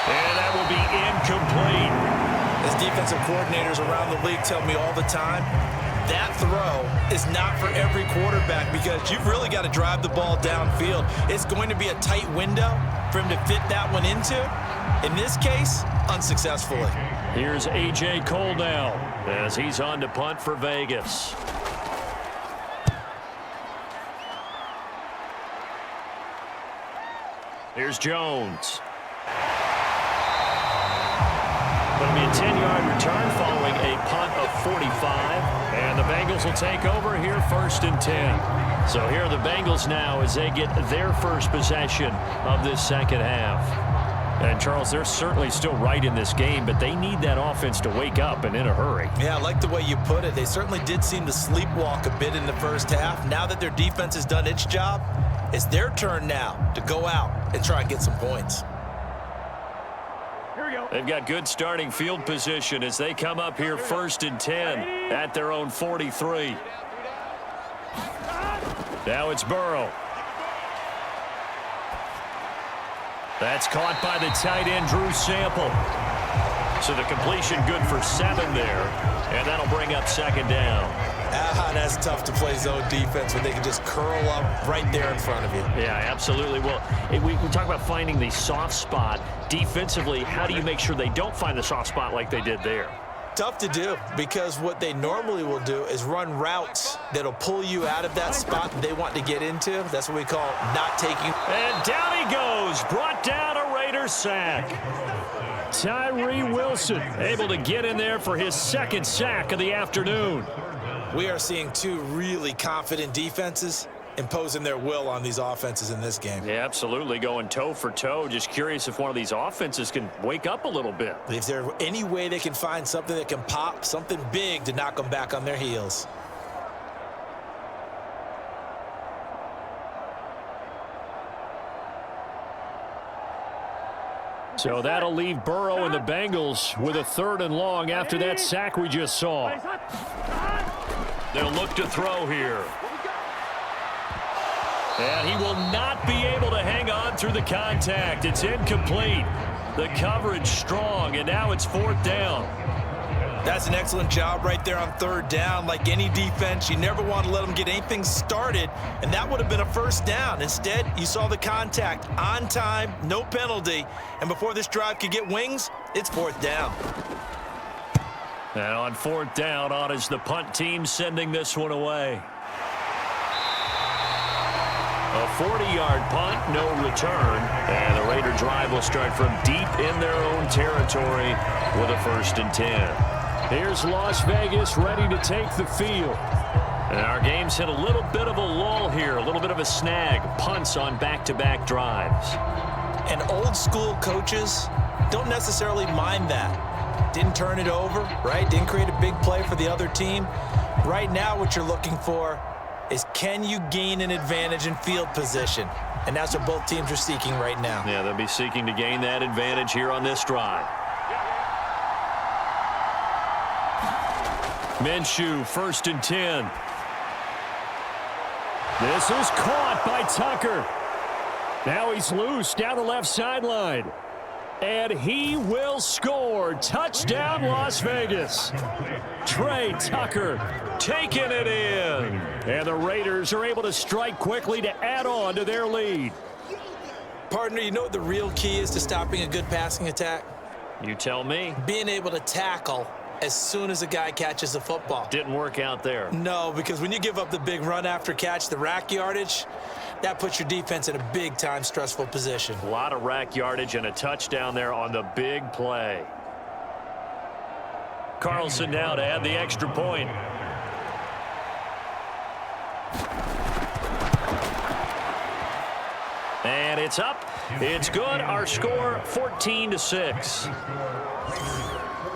And that will be incomplete. As defensive coordinators around the league tell me all the time, that throw is not for every quarterback, because you've really got to drive the ball downfield. It's going to be a tight window for him to fit that one into. In this case, unsuccessfully. Here's A.J. Cole now as he's on to punt for Vegas. Here's Jones. It'll be a 10-yard return following a punt of 45. And the Bengals will take over here 1st and 10. So here are the Bengals now as they get their first possession of this second half. And, Charles, they're certainly still right in this game, but they need that offense to wake up and in a hurry. Yeah, I like the way you put it. They certainly did seem to sleepwalk a bit in the first half. Now that their defense has done its job, it's their turn now to go out and try and get some points. Here we go. They've got good starting field position as they come up here 1st and 10 at their own 43. Now it's Burrow. That's caught by the tight end, Drew Sample. So the completion good for 7 there, and that'll bring up 2nd down. That's tough to play zone defense when they can just curl up right there in front of you. Yeah, absolutely. Well, we talk about finding the soft spot. Defensively, how do you make sure they don't find the soft spot like they did there? Tough to do, because what they normally will do is run routes that'll pull you out of that spot that they want to get into. That's what we call not taking. And down he goes, brought down a Raider sack. Tyree Wilson able to get in there for his 2nd sack of the afternoon. We are seeing 2 really confident defenses imposing their will on these offenses in this game. Yeah, absolutely, going toe for toe. Just curious if one of these offenses can wake up a little bit. Is there any way they can find something that can pop, something big to knock them back on their heels? So that'll leave Burrow and the Bengals with a 3rd and long after that sack we just saw. They'll look to throw here. And he will not be able to hang on through the contact. It's incomplete. The coverage strong, and now it's 4th down. That's an excellent job right there on third down. Like any defense, you never want to let them get anything started, and that would have been a first down. Instead, you saw the contact on time, no penalty, and before this drive could get wings, it's fourth down. And on fourth down, on is the punt team sending this one away. A 40-yard punt, no return, and the Raider drive will start from deep in their own territory with a 1st and 10. Here's Las Vegas ready to take the field. And our game's hit a little bit of a lull here, a little bit of a snag. Punts on back-to-back drives. And old-school coaches don't necessarily mind that. Didn't turn it over, right? Didn't create a big play for the other team. Right now what you're looking for is, can you gain an advantage in field position? And that's what both teams are seeking right now. Yeah, they'll be seeking to gain that advantage here on this drive. Minshew, 1st and 10. This is caught by Tucker. Now he's loose down the left sideline. And he will score. Touchdown, Las Vegas. Trey Tucker taking it in. And the Raiders are able to strike quickly to add on to their lead. Partner, you know what the real key is to stopping a good passing attack? You tell me. Being able to tackle as soon as a guy catches the football. Didn't work out there. No, because when you give up the big run after catch, the rack yardage, that puts your defense in a big-time stressful position. A lot of rack yardage and a touchdown there on the big play. Carlson now to add the extra point. And it's up. It's good. Our score, 14-6.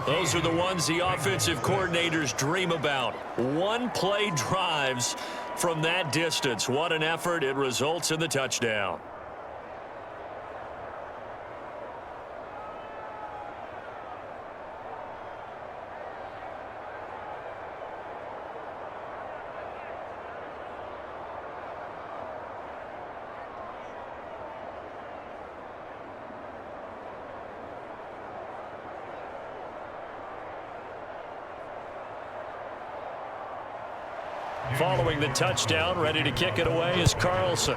Those are the ones the offensive coordinators dream about. One-play drives from that distance. What an effort. It results in the touchdown. Following the touchdown, ready to kick it away is Carlson.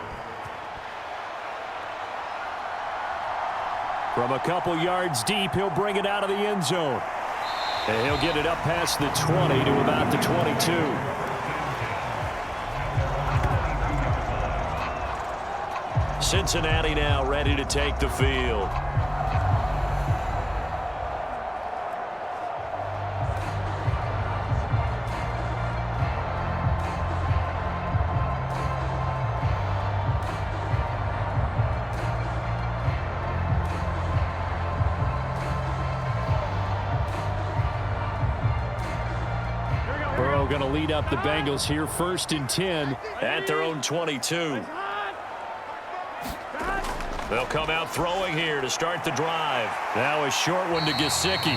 From a couple yards deep, he'll bring it out of the end zone. And he'll get it up past the 20 to about the 22. Cincinnati now ready to take the field. Going to lead up the Bengals here, 1st and 10 at their own 22. They'll come out throwing here to start the drive. Now a short one to Gesicki.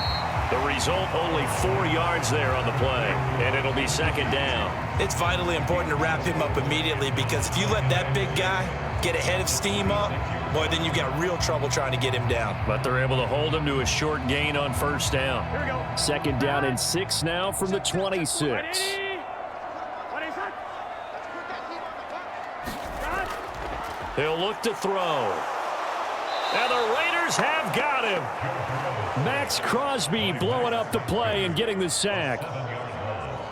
The result, only 4 yards there on the play, and it'll be 2nd down. It's vitally important to wrap him up immediately, because if you let that big guy get a head of steam up, boy, then you've got real trouble trying to get him down. But they're able to hold him to a short gain on 1st down. Here we go. 2nd down and 6 now from the 26. He'll look to throw. And the Raiders have got him. Max Crosby blowing up the play and getting the sack.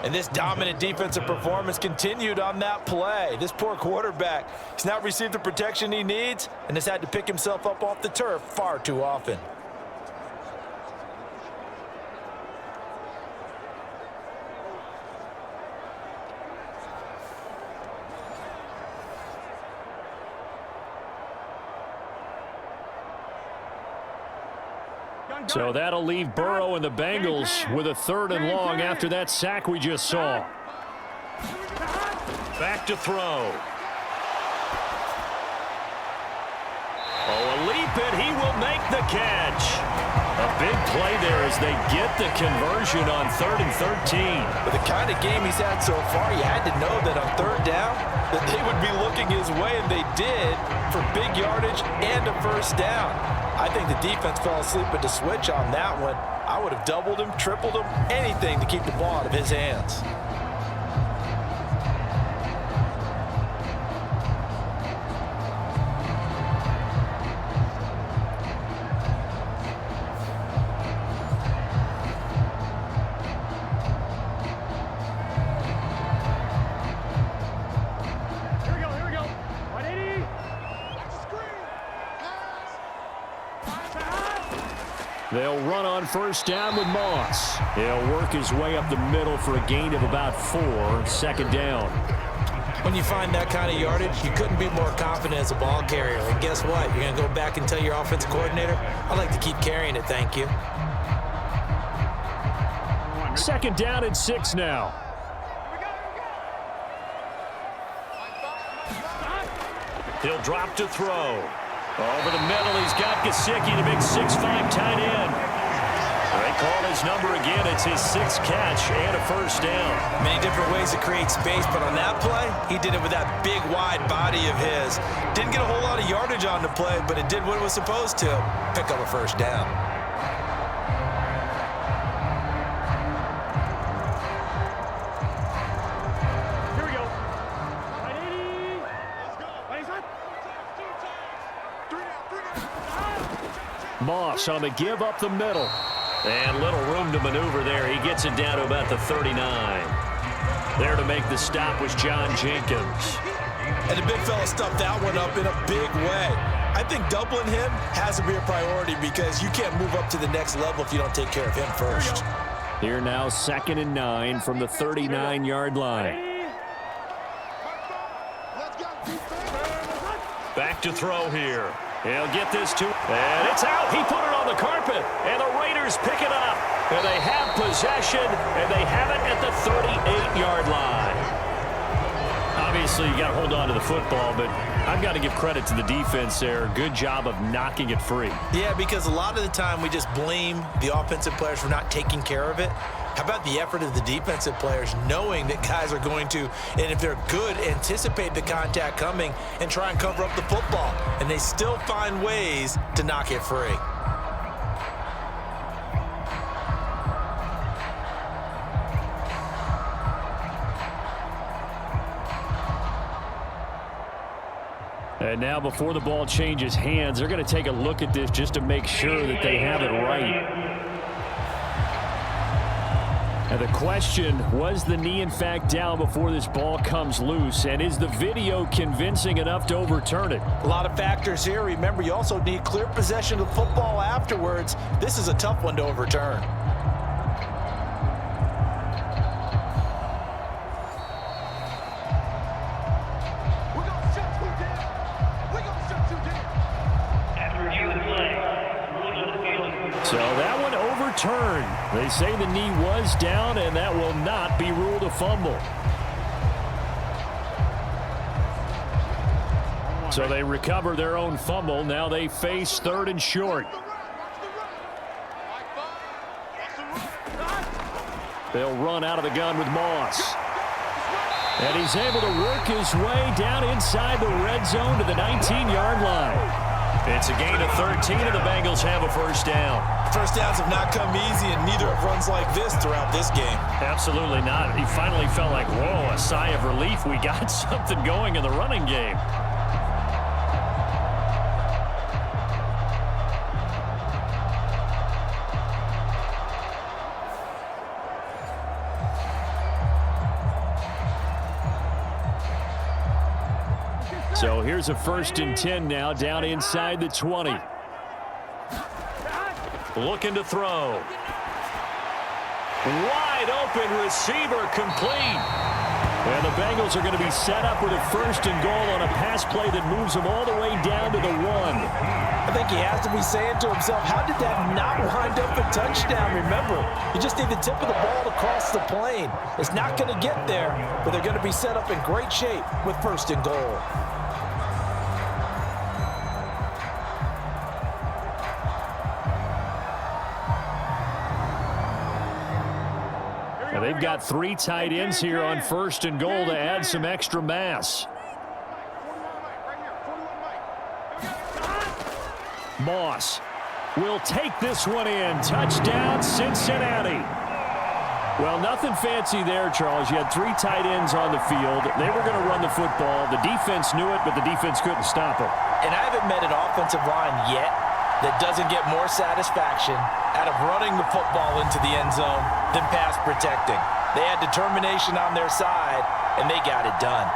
And this dominant defensive performance continued on that play. This poor quarterback has not received the protection he needs and has had to pick himself up off the turf far too often. So that'll leave Burrow and the Bengals with a 3rd and long after that sack we just saw. Back to throw. Oh, a leap, and he will make the catch. A big play there as they get the conversion on 3rd and 13. With the kind of game he's had so far, you had to know that on 3rd down that they would be looking his way, and they did, for big yardage and a 1st down. I think the defense fell asleep at the switch on that one. I I would have doubled him, tripled him, anything to keep the ball out of his hands. They'll run on first down with Moss. He'll work his way up the middle for a gain of about 4, second down. When you find that kind of yardage, you couldn't be more confident as a ball carrier. And guess what? You're going to go back and tell your offensive coordinator, I'd like to keep carrying it, thank you. Second down and 6 now. He'll drop to throw. Over the middle, he's got Gesicki, the big 6'5" tight end. They call his number again. It's his 6th catch and a first down. Many different ways to create space, but on that play, he did it with that big, wide body of his. Didn't get a whole lot of yardage on the play, but it did what it was supposed to. Pick up a first down. Moss on the give up the middle. And little room to maneuver there. He gets it down to about the 39. There to make the stop was John Jenkins. And the big fella stuffed that one up in a big way. I think doubling him has to be a priority because you can't move up to the next level if you don't take care of him first. Here now, 2nd and 9 from the 39-yard line. Back to throw here. He'll get this to, and it's out. He put it on the carpet, and the Raiders pick it up. And they have possession, and they have it at the 38-yard line. Obviously, you got to hold on to the football, but I've got to give credit to the defense there. Good job of knocking it free. Yeah, because a lot of the time we just blame the offensive players for not taking care of it. How about the effort of the defensive players knowing that guys are going to, and if they're good, anticipate the contact coming and try and cover up the football. And they still find ways to knock it free. And now before the ball changes hands, they're going to take a look at this just to make sure that they have it right. And the question, was the knee in fact down before this ball comes loose? And is the video convincing enough to overturn it? A lot of factors here. Remember, you also need clear possession of the football afterwards. This is a tough one to overturn. So that one overturned. They say the knee was down, and that will not be ruled a fumble. So they recover their own fumble. Now they face 3rd and short. They'll run out of the gun with Moss. And he's able to work his way down inside the red zone to the 19-yard line. It's a gain of 13, and the Bengals have a first down. First downs have not come easy, and neither have runs like this throughout this game. Absolutely not. He finally felt like, whoa, a sigh of relief. We got something going in the running game. So here's a 1st and 10 now, down inside the 20. Looking to throw. Wide open receiver complete. And the Bengals are going to be set up with a 1st and goal on a pass play that moves them all the way down to the 1. I think he has to be saying to himself, how did that not wind up a touchdown? Remember, you just need the tip of the ball to cross the plane. It's not going to get there, but they're going to be set up in great shape with 1st and goal. They've got 3 tight ends here on 1st and goal to add some extra mass. Moss will take this one in. Touchdown, Cincinnati. Well, nothing fancy there, Charles. You had 3 tight ends on the field. They were going to run the football. The defense knew it, but the defense couldn't stop them. And I haven't met an offensive line yet that doesn't get more satisfaction out of running the football into the end zone than pass protecting. They had determination on their side, and they got it done.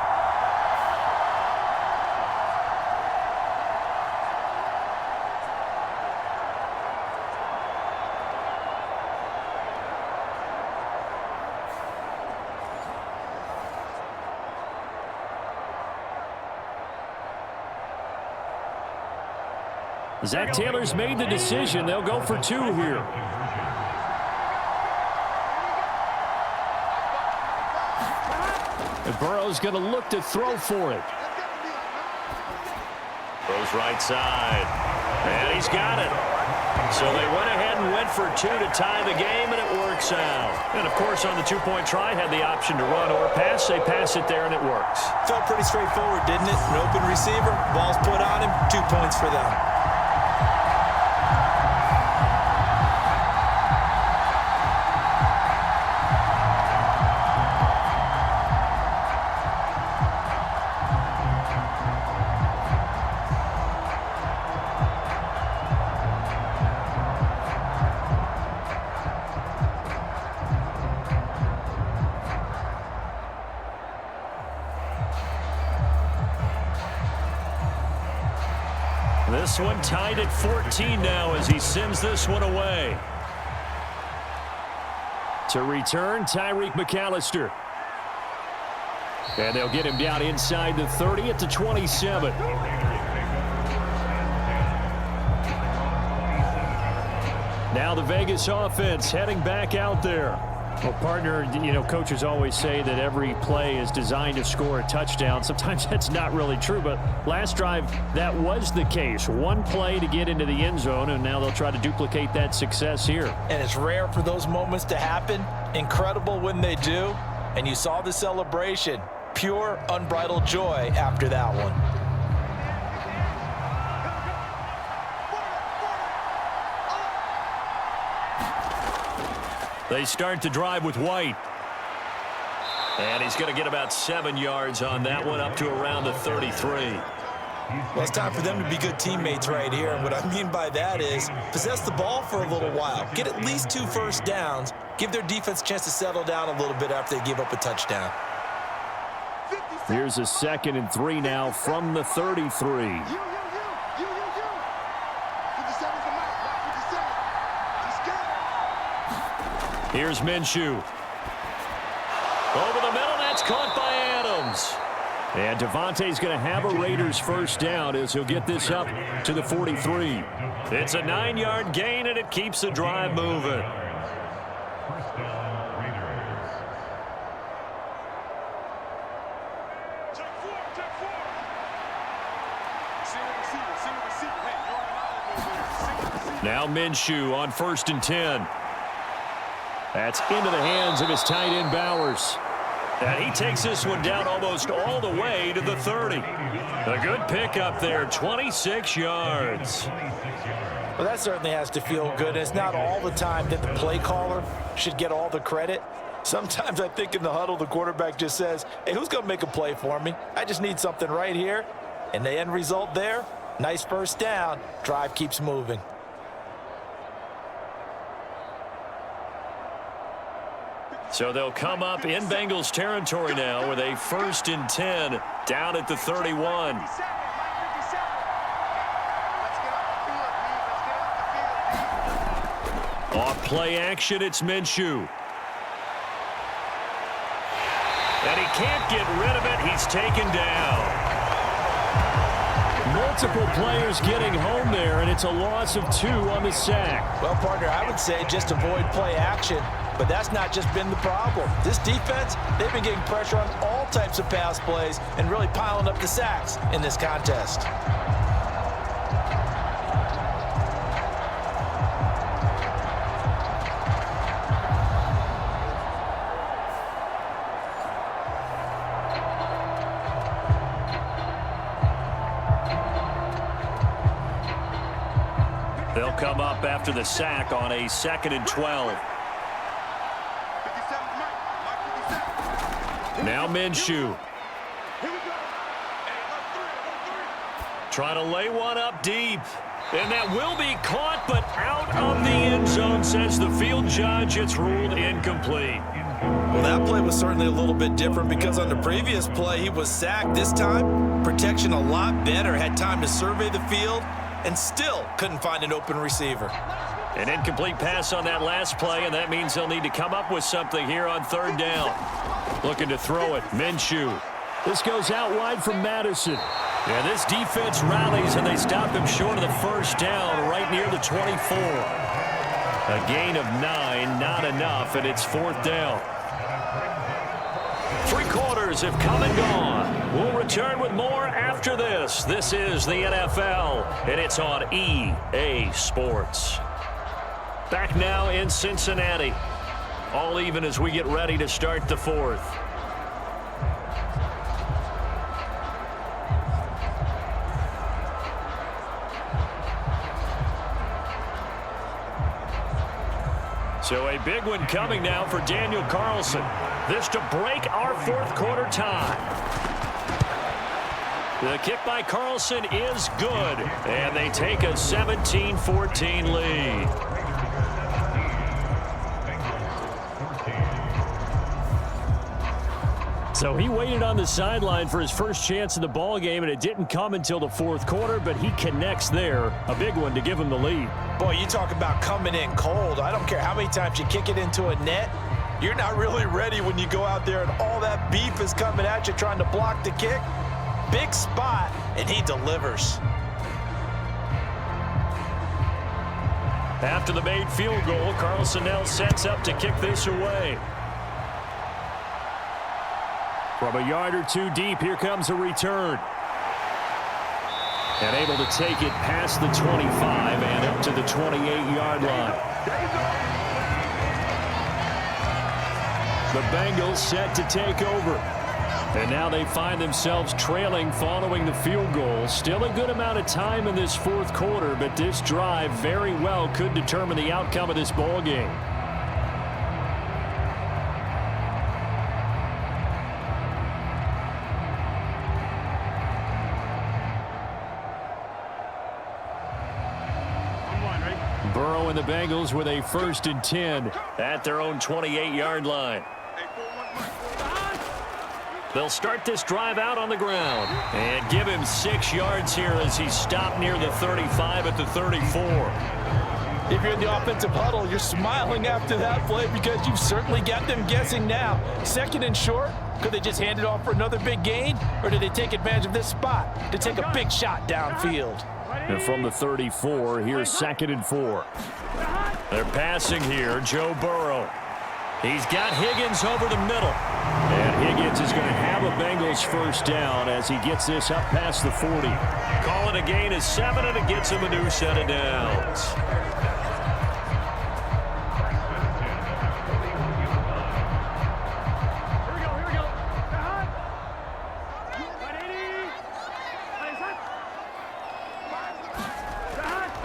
Zach Taylor's made the decision. They'll go for 2 here. And Burrow's going to look to throw for it. Throws right side. And he's got it. So they went ahead and went for 2 to tie the game, and it works out. And, of course, on the 2-point try, had the option to run or pass. They pass it there, and it works. Felt pretty straightforward, didn't it? An open receiver, ball's put on him, 2 points for them. This one tied at 14 now as he sends this one away. To return, Tyreek McAllister. And they'll get him down inside the 30 at the 27. Now the Vegas offense heading back out there. Well, partner, you know, coaches always say that every play is designed to score a touchdown. Sometimes that's not really true, but last drive, that was the case. 1 play to get into the end zone, and now they'll try to duplicate that success here. And it's rare for those moments to happen. Incredible when they do. And you saw the celebration. Pure, unbridled joy after that one. They start to drive with White. And he's going to get about 7 yards on that one, up to around the 33. Well, it's time for them to be good teammates right here. And what I mean by that is possess the ball for a little while. Get at least 2 first downs. Give their defense a chance to settle down a little bit after they give up a touchdown. Here's a 2nd and 3 now from the 33. Here's Minshew. Over the middle, that's caught by Adams. And Devontae's going to have a Raiders first down as he'll get this up to the 43. It's a 9-yard gain, and it keeps the drive moving. Now Minshew on 1st and 10. That's into the hands of his tight end, Bowers. And he takes this one down almost all the way to the 30. A good pickup there, 26 yards. Well, that certainly has to feel good. It's not all the time that the play caller should get all the credit. Sometimes I think in the huddle, the quarterback just says, hey, who's going to make a play for me? I just need something right here. And the end result there, nice first down. Drive keeps moving. So they'll come up in Bengals territory now with a 1st and 10 down at the 31. Off play action, it's Minshew. And he can't get rid of it. He's taken down. Multiple players getting home there, and it's a loss of 2 on the sack. Well, partner, I would say just avoid play action. But that's not just been the problem. This defense, they've been getting pressure on all types of pass plays and really piling up the sacks in this contest. They'll come up after the sack on a 2nd and 12. Now Minshew. Trying to lay one up deep. And that will be caught, but out of the end zone, says the field judge. It's ruled incomplete. Well, that play was certainly a little bit different because on the previous play, he was sacked. This time, protection a lot better. Had time to survey the field and still couldn't find an open receiver. An incomplete pass on that last play, and that means they'll need to come up with something here on 3rd down. Looking to throw it, Minshew. This goes out wide from Madison. Yeah, this defense rallies, and they stop him short of the 1st down right near the 24. A gain of 9, not enough, and it's 4th down. 3 quarters have come and gone. We'll return with more after this. This is the NFL, and it's on EA Sports. Back now in Cincinnati. All even as we get ready to start the 4th. So a big one coming now for Daniel Carlson. This to break our 4th quarter tie. The kick by Carlson is good, and they take a 17-14 lead. So he waited on the sideline for his first chance in the ball game, and it didn't come until the 4th quarter, but he connects there. A big one to give him the lead. Boy, you talk about coming in cold. I don't care how many times you kick it into a net. You're not really ready when you go out there and all that beef is coming at you trying to block the kick. Big spot, and he delivers. After the made field goal, Carlson now sets up to kick this away. From a yard or 2 deep, here comes a return. And able to take it past the 25 and up to the 28-yard line. The Bengals set to take over. And now they find themselves trailing following the field goal. Still a good amount of time in this 4th quarter, but this drive very well could determine the outcome of this ball game. Burrow and the Bengals with a 1st and 10 at their own 28-yard line. They'll start this drive out on the ground and give him 6 yards here as he's stopped near the 35 at the 34. If you're in the offensive huddle, you're smiling after that play because you've certainly got them guessing now. 2nd and short, could they just hand it off for another big gain, or did they take advantage of this spot to take a big shot downfield? And from the 34, here's 2nd and 4. They're passing here, Joe Burrow. He's got Higgins over the middle. And Higgins is going to have a Bengals 1st down as he gets this up past the 40. Call it a gain of 7, and it gets him a new set of downs.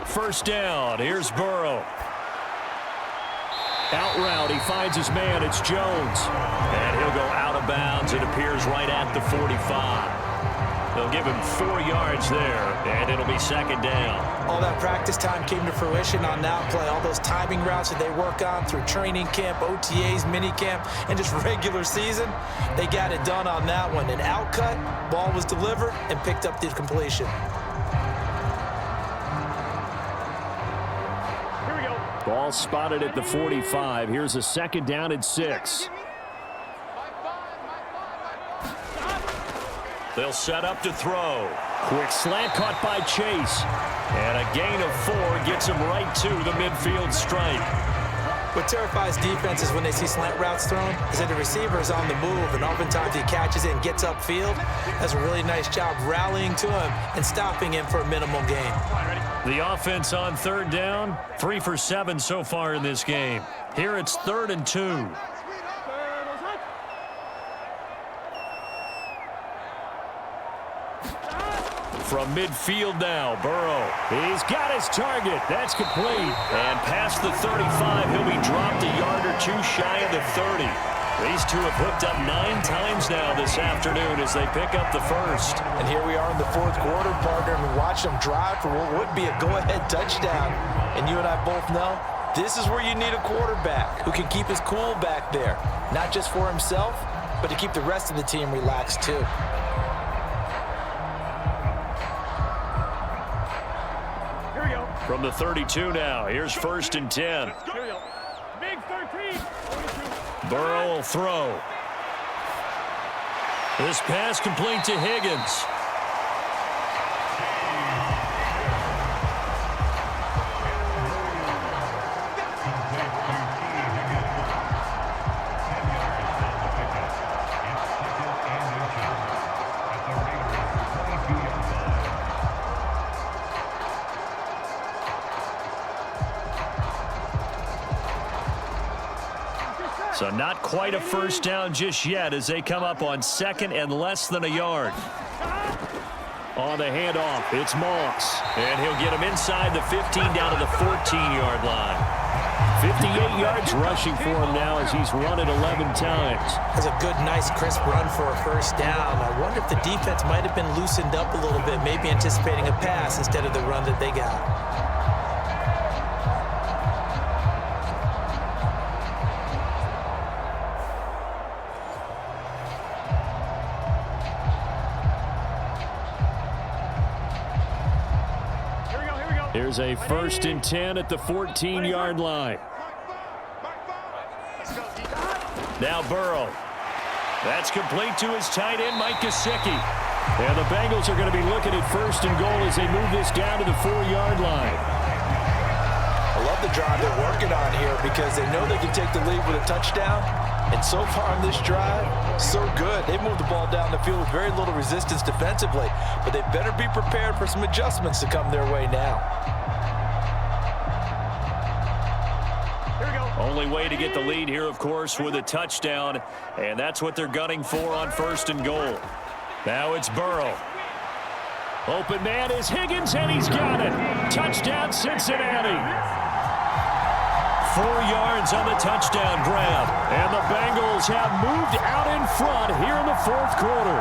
First down. Here's Burrow. Out route. He finds his man. It's Jones. And he'll go out of bounds. It appears right at the 45. They'll give him 4 yards there, and it'll be 2nd down. All that practice time came to fruition on that play. All those timing routes that they work on through training camp, OTAs, minicamp, and just regular season, they got it done on that one. An outcut, ball was delivered, and picked up the completion. Ball spotted at the 45. Here's a 2nd down and 6. They'll set up to throw. Quick slant caught by Chase. And a gain of 4 gets him right to the midfield stripe. What terrifies defenses when they see slant routes thrown is that the receiver is on the move, and oftentimes he catches it and gets upfield. Does a really nice job rallying to him and stopping him for a minimal gain. The offense on 3rd down, 3 for 7 so far in this game. Here it's 3rd and 2. from midfield now. Burrow. He's got his target. That's complete. And past the 35, he'll be dropped a yard or two shy of the 30. These two have hooked up 9 times now this afternoon as they pick up the first. And here we are in the fourth quarter, partner, and we watch them drive for what would be a go-ahead touchdown. And you and I both know this is where you need a quarterback who can keep his cool back there, not just for himself, but to keep the rest of the team relaxed too. Here we go. From the 32 now, here's 1st and 10. Here we go. Big 13. 42. Burrow will throw. This pass complete to Higgins. So not quite a first down just yet as they come up on 2nd and less than a yard. On the handoff, it's Moss. And he'll get him inside the 15 down to the 14-yard line. 58 yards rushing for him now as he's run it 11 times. That's a good, nice, crisp run for a first down. I wonder if the defense might have been loosened up a little bit, maybe anticipating a pass instead of the run that they got. Here's a 1st and 10 at the 14-yard line. Now Burrow. That's complete to his tight end, Mike Gesicki. And the Bengals are going to be looking at 1st and goal as they move this down to the 4-yard line. I love the drive they're working on here because they know they can take the lead with a touchdown. And so far on this drive, so good. They've moved the ball down the field with very little resistance defensively, but they better be prepared for some adjustments to come their way now. Here we go. Only way to get the lead here, of course, with a touchdown, and that's what they're gunning for on 1st and goal. Now it's Burrow. Open man is Higgins, and he's got it. Touchdown, Cincinnati. 4 yards on the touchdown grab. And the Bengals have moved out in front here in the 4th quarter.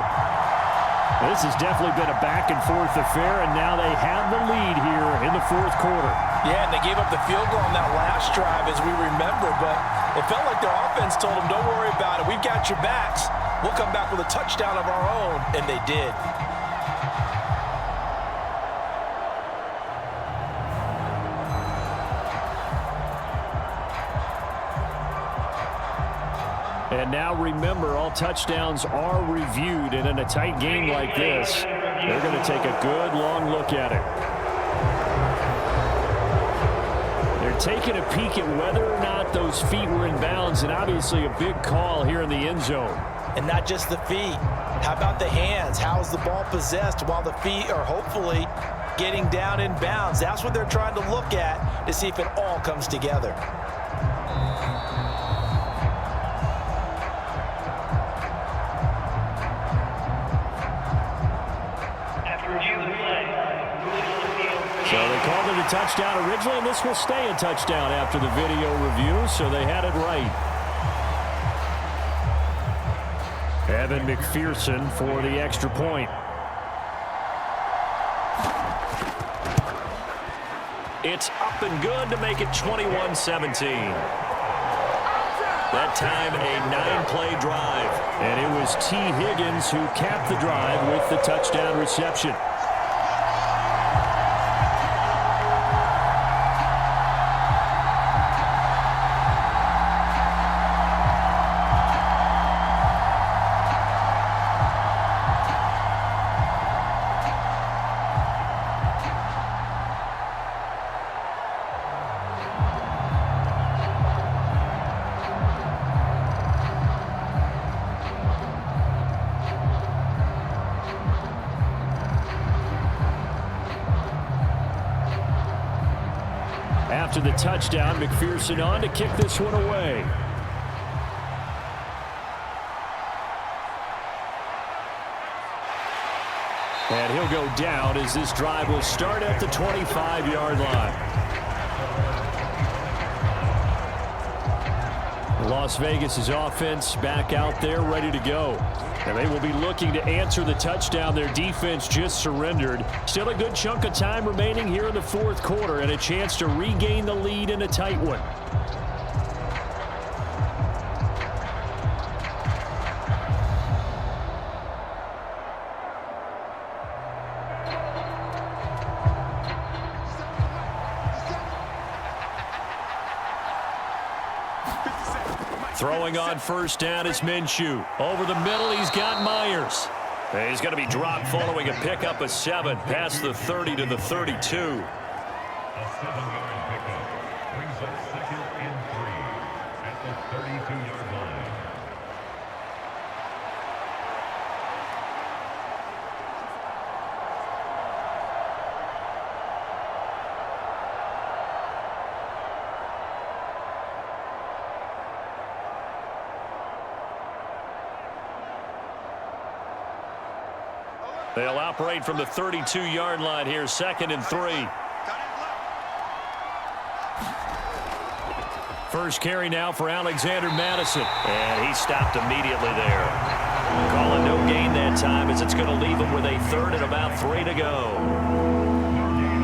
This has definitely been a back-and-forth affair, and now they have the lead here in the 4th quarter. Yeah, and they gave up the field goal on that last drive, as we remember, but it felt like their offense told them, don't worry about it. We've got your backs. We'll come back with a touchdown of our own, and they did. And now remember, all touchdowns are reviewed, and in a tight game like this, they're going to take a good long look at it. They're taking a peek at whether or not those feet were in bounds, and obviously a big call here in the end zone. And not just the feet. How about the hands? How is the ball possessed while the feet are hopefully getting down in bounds? That's what they're trying to look at to see if it all comes together. So they called it a touchdown originally, and this will stay a touchdown after the video review, so they had it right. Evan McPherson for the extra point. It's up and good to make it 21-17. That time, a 9-play drive. And it was T. Higgins who capped the drive with the touchdown reception. After the touchdown, McPherson on to kick this one away. And he'll go down as this drive will start at the 25-yard line. Las Vegas' offense back out there ready to go. And they will be looking to answer the touchdown their defense just surrendered. Still a good chunk of time remaining here in the fourth quarter and a chance to regain the lead in a tight one. Throwing on first down is Minshew. Over the middle, he's got Myers. And he's going to be dropped following a pickup of 7 past the 30 to the 32. A 7-yard pickup brings up 2nd and 3 at the 32-yard line. They'll operate from the 32-yard line here, 2nd and 3. First carry now for Alexander Madison. And he stopped immediately there. Calling no gain that time as it's going to leave him with a 3rd and about 3 to go.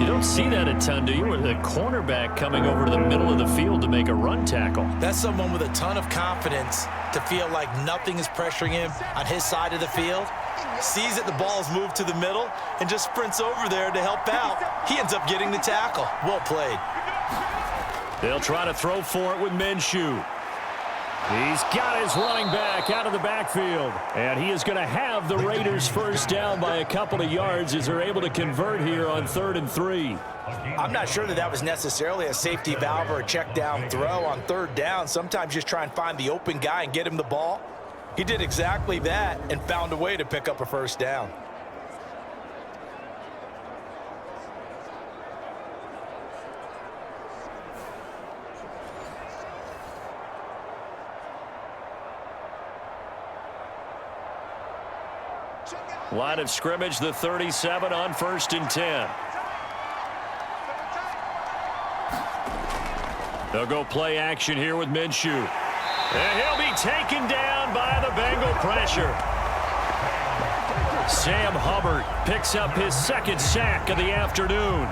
You don't see that a ton, do you? With a cornerback coming over to the middle of the field to make a run tackle. That's someone with a ton of confidence to feel like nothing is pressuring him on his side of the field. Sees that the ball's moved to the middle and just sprints over there to help out. He ends up getting the tackle. Well played. They'll try to throw for it with Minshew. He's got his running back out of the backfield. And he is going to have the Raiders first down by a couple of yards as they're able to convert here on 3rd and 3. I'm not sure that was necessarily a safety valve or a check down throw on 3rd down. Sometimes just try and find the open guy and get him the ball. He did exactly that and found a way to pick up a first down. Line of scrimmage, the 37 on 1st and 10. They'll go play action here with Minshew. And he'll be taken down by the Bengal pressure. Sam Hubbard picks up his 2nd sack of the afternoon.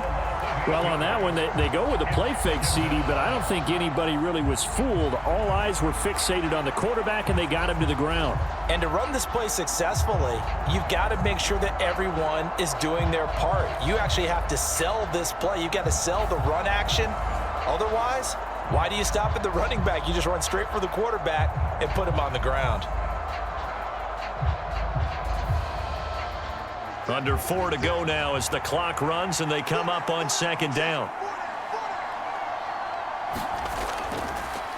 Well, on that one, they go with the play fake, CD, but I don't think anybody really was fooled. All eyes were fixated on the quarterback, and they got him to the ground. And to run this play successfully, you've got to make sure that everyone is doing their part. You actually have to sell this play. You've got to sell the run action. Otherwise, why do you stop at the running back? You just run straight for the quarterback and put him on the ground. Under 4 to go now as the clock runs and they come up on 2nd down.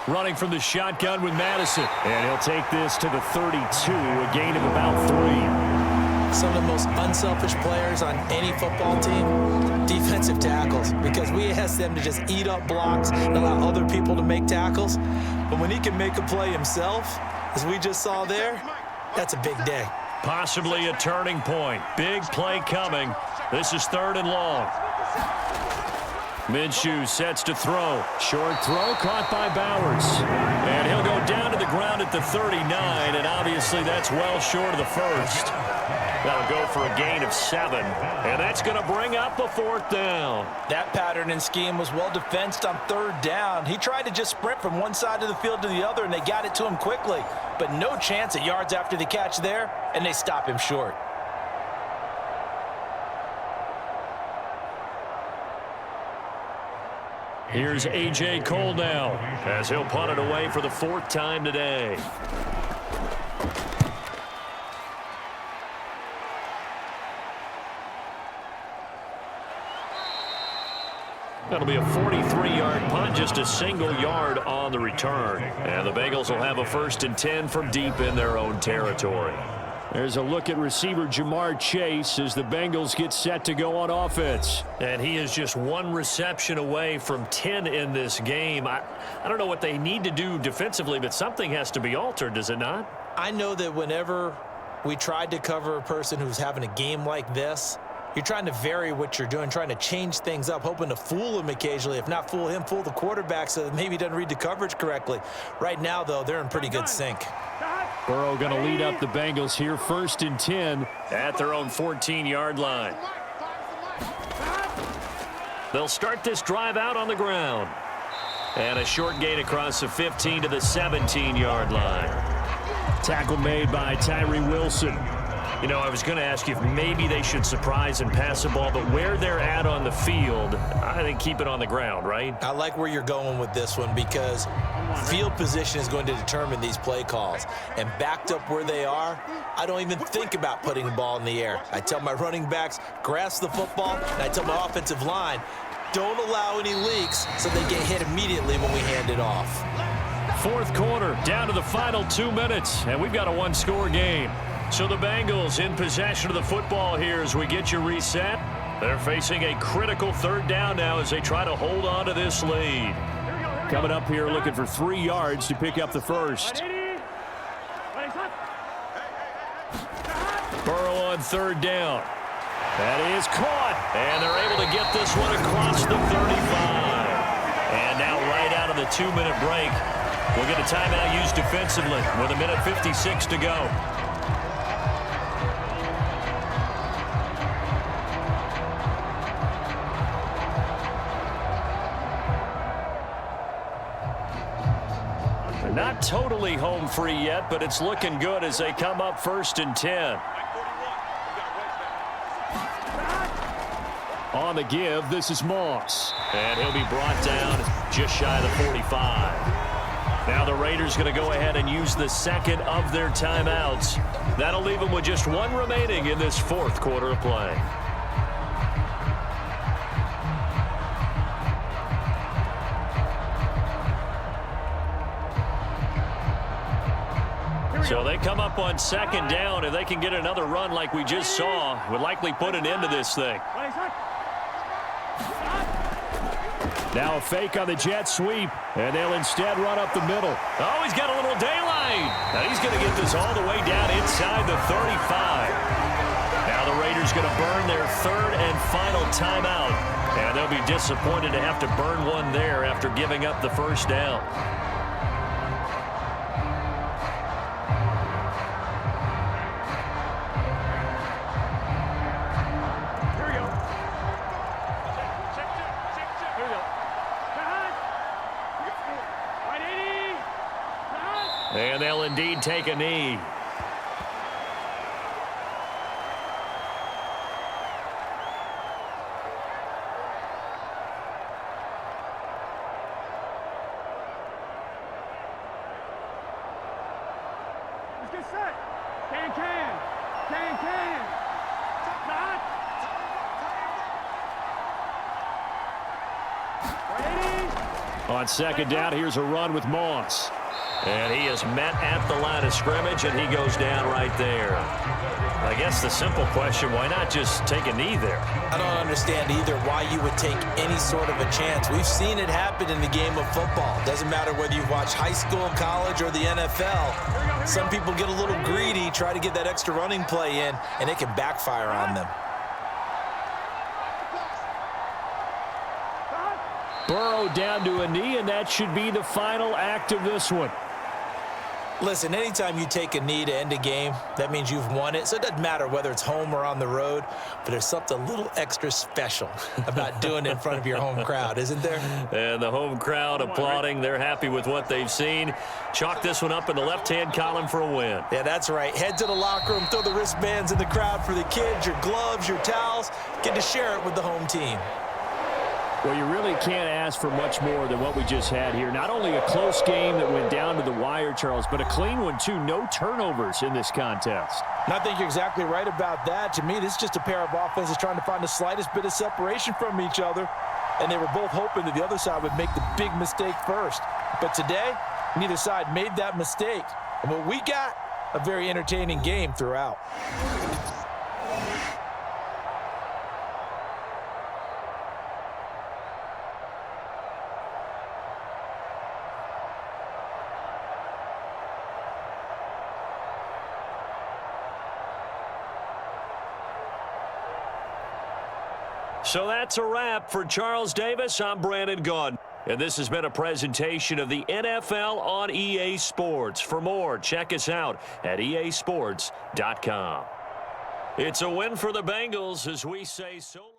Running from the shotgun with Madison. And he'll take this to the 32, a gain of about 3. Some of the most unselfish players on any football team, defensive tackles, because we ask them to just eat up blocks and allow other people to make tackles. But when he can make a play himself, as we just saw there, that's a big day. Possibly a turning point. Big play coming. This is 3rd and long. Minshew sets to throw. Short throw caught by Bowers. And he'll go down to the ground at the 39, and obviously that's well short of the 1st. That'll go for a gain of 7, and that's going to bring up a 4th down. That pattern and scheme was well defensed on 3rd down. He tried to just sprint from one side of the field to the other, and they got it to him quickly. But no chance at yards after the catch there, and they stop him short. Here's A.J. Cole now as he'll punt it away for the 4th time today. That'll be a 43-yard punt, just a single yard on the return. And the Bengals will have a 1st and 10 from deep in their own territory. There's a look at receiver Jamar Chase as the Bengals get set to go on offense. And he is just 1 reception away from 10 in this game. I don't know what they need to do defensively, but something has to be altered, does it not? I know that whenever we tried to cover a person who's having a game like this. You're trying to vary what you're doing, trying to change things up, hoping to fool him occasionally. If not fool him, fool the quarterback so that maybe he doesn't read the coverage correctly. Right now, though, they're in pretty good sync. Burrow going to lead up the Bengals here, 1st and 10 at their own 14-yard line. They'll start this drive out on the ground. And a short gain across the 15 to the 17-yard line. Tackle made by Tyree Wilson. You know, I was going to ask you if maybe they should surprise and pass the ball, but where they're at on the field, I think keep it on the ground, right? I like where you're going with this one because field position is going to determine these play calls. And backed up where they are, I don't even think about putting the ball in the air. I tell my running backs, grasp the football, and I tell my offensive line, don't allow any leaks so they get hit immediately when we hand it off. 4th quarter, down to the final 2 minutes, and we've got a one-score game. So the Bengals in possession of the football here as we get you reset. They're facing a critical 3rd down now as they try to hold on to this lead. Coming up here looking for 3 yards to pick up the first. Burrow on 3rd down. That is caught. And they're able to get this one across the 35. And now right out of the 2-minute break, we'll get a timeout used defensively with 1:56 to go. Not totally home free yet, but it's looking good as they come up 1st and 10. On the give, this is Moss. And he'll be brought down just shy of the 45. Now the Raiders going to go ahead and use the 2nd of their timeouts. That'll leave them with just 1 remaining in this 4th quarter of play. So they come up on 2nd down. If they can get another run like we just saw, would likely put an end to this thing. Now a fake on the jet sweep, and they'll instead run up the middle. Oh, he's got a little daylight. Now he's going to get this all the way down inside the 35. Now the Raiders going to burn their 3rd and final timeout. And they'll be disappointed to have to burn one there after giving up the 1st down. And they'll indeed take a knee. Let's get set. Can. Stop. On 2nd down, here's a run with Moss. And he is met at the line of scrimmage, and he goes down right there. I guess the simple question, why not just take a knee there? I don't understand either why you would take any sort of a chance. We've seen it happen in the game of football. Doesn't matter whether you watch high school, college, or the NFL. Some people get a little greedy, try to get that extra running play in, and it can backfire on them. Burrow down to a knee, and that should be the final act of this one. Listen, anytime you take a knee to end a game, that means you've won it. So it doesn't matter whether it's home or on the road, but there's something a little extra special about doing it in front of your home crowd, isn't there? And the home crowd applauding. They're happy with what they've seen. Chalk this one up in the left-hand column for a win. Yeah, that's right. Head to the locker room, throw the wristbands in the crowd for the kids, your gloves, your towels. Get to share it with the home team. Well, you really can't ask for much more than what we just had here. Not only a close game that went down to the wire, Charles, but a clean one, too. No turnovers in this contest. And I think you're exactly right about that. To me, this is just a pair of offenses trying to find the slightest bit of separation from each other. And they were both hoping that the other side would make the big mistake first. But today, neither side made that mistake. And what we got, a very entertaining game throughout. So that's a wrap. For Charles Davis, I'm Brandon Gaudin. And this has been a presentation of the NFL on EA Sports. For more, check us out at easports.com. It's a win for the Bengals as we say so.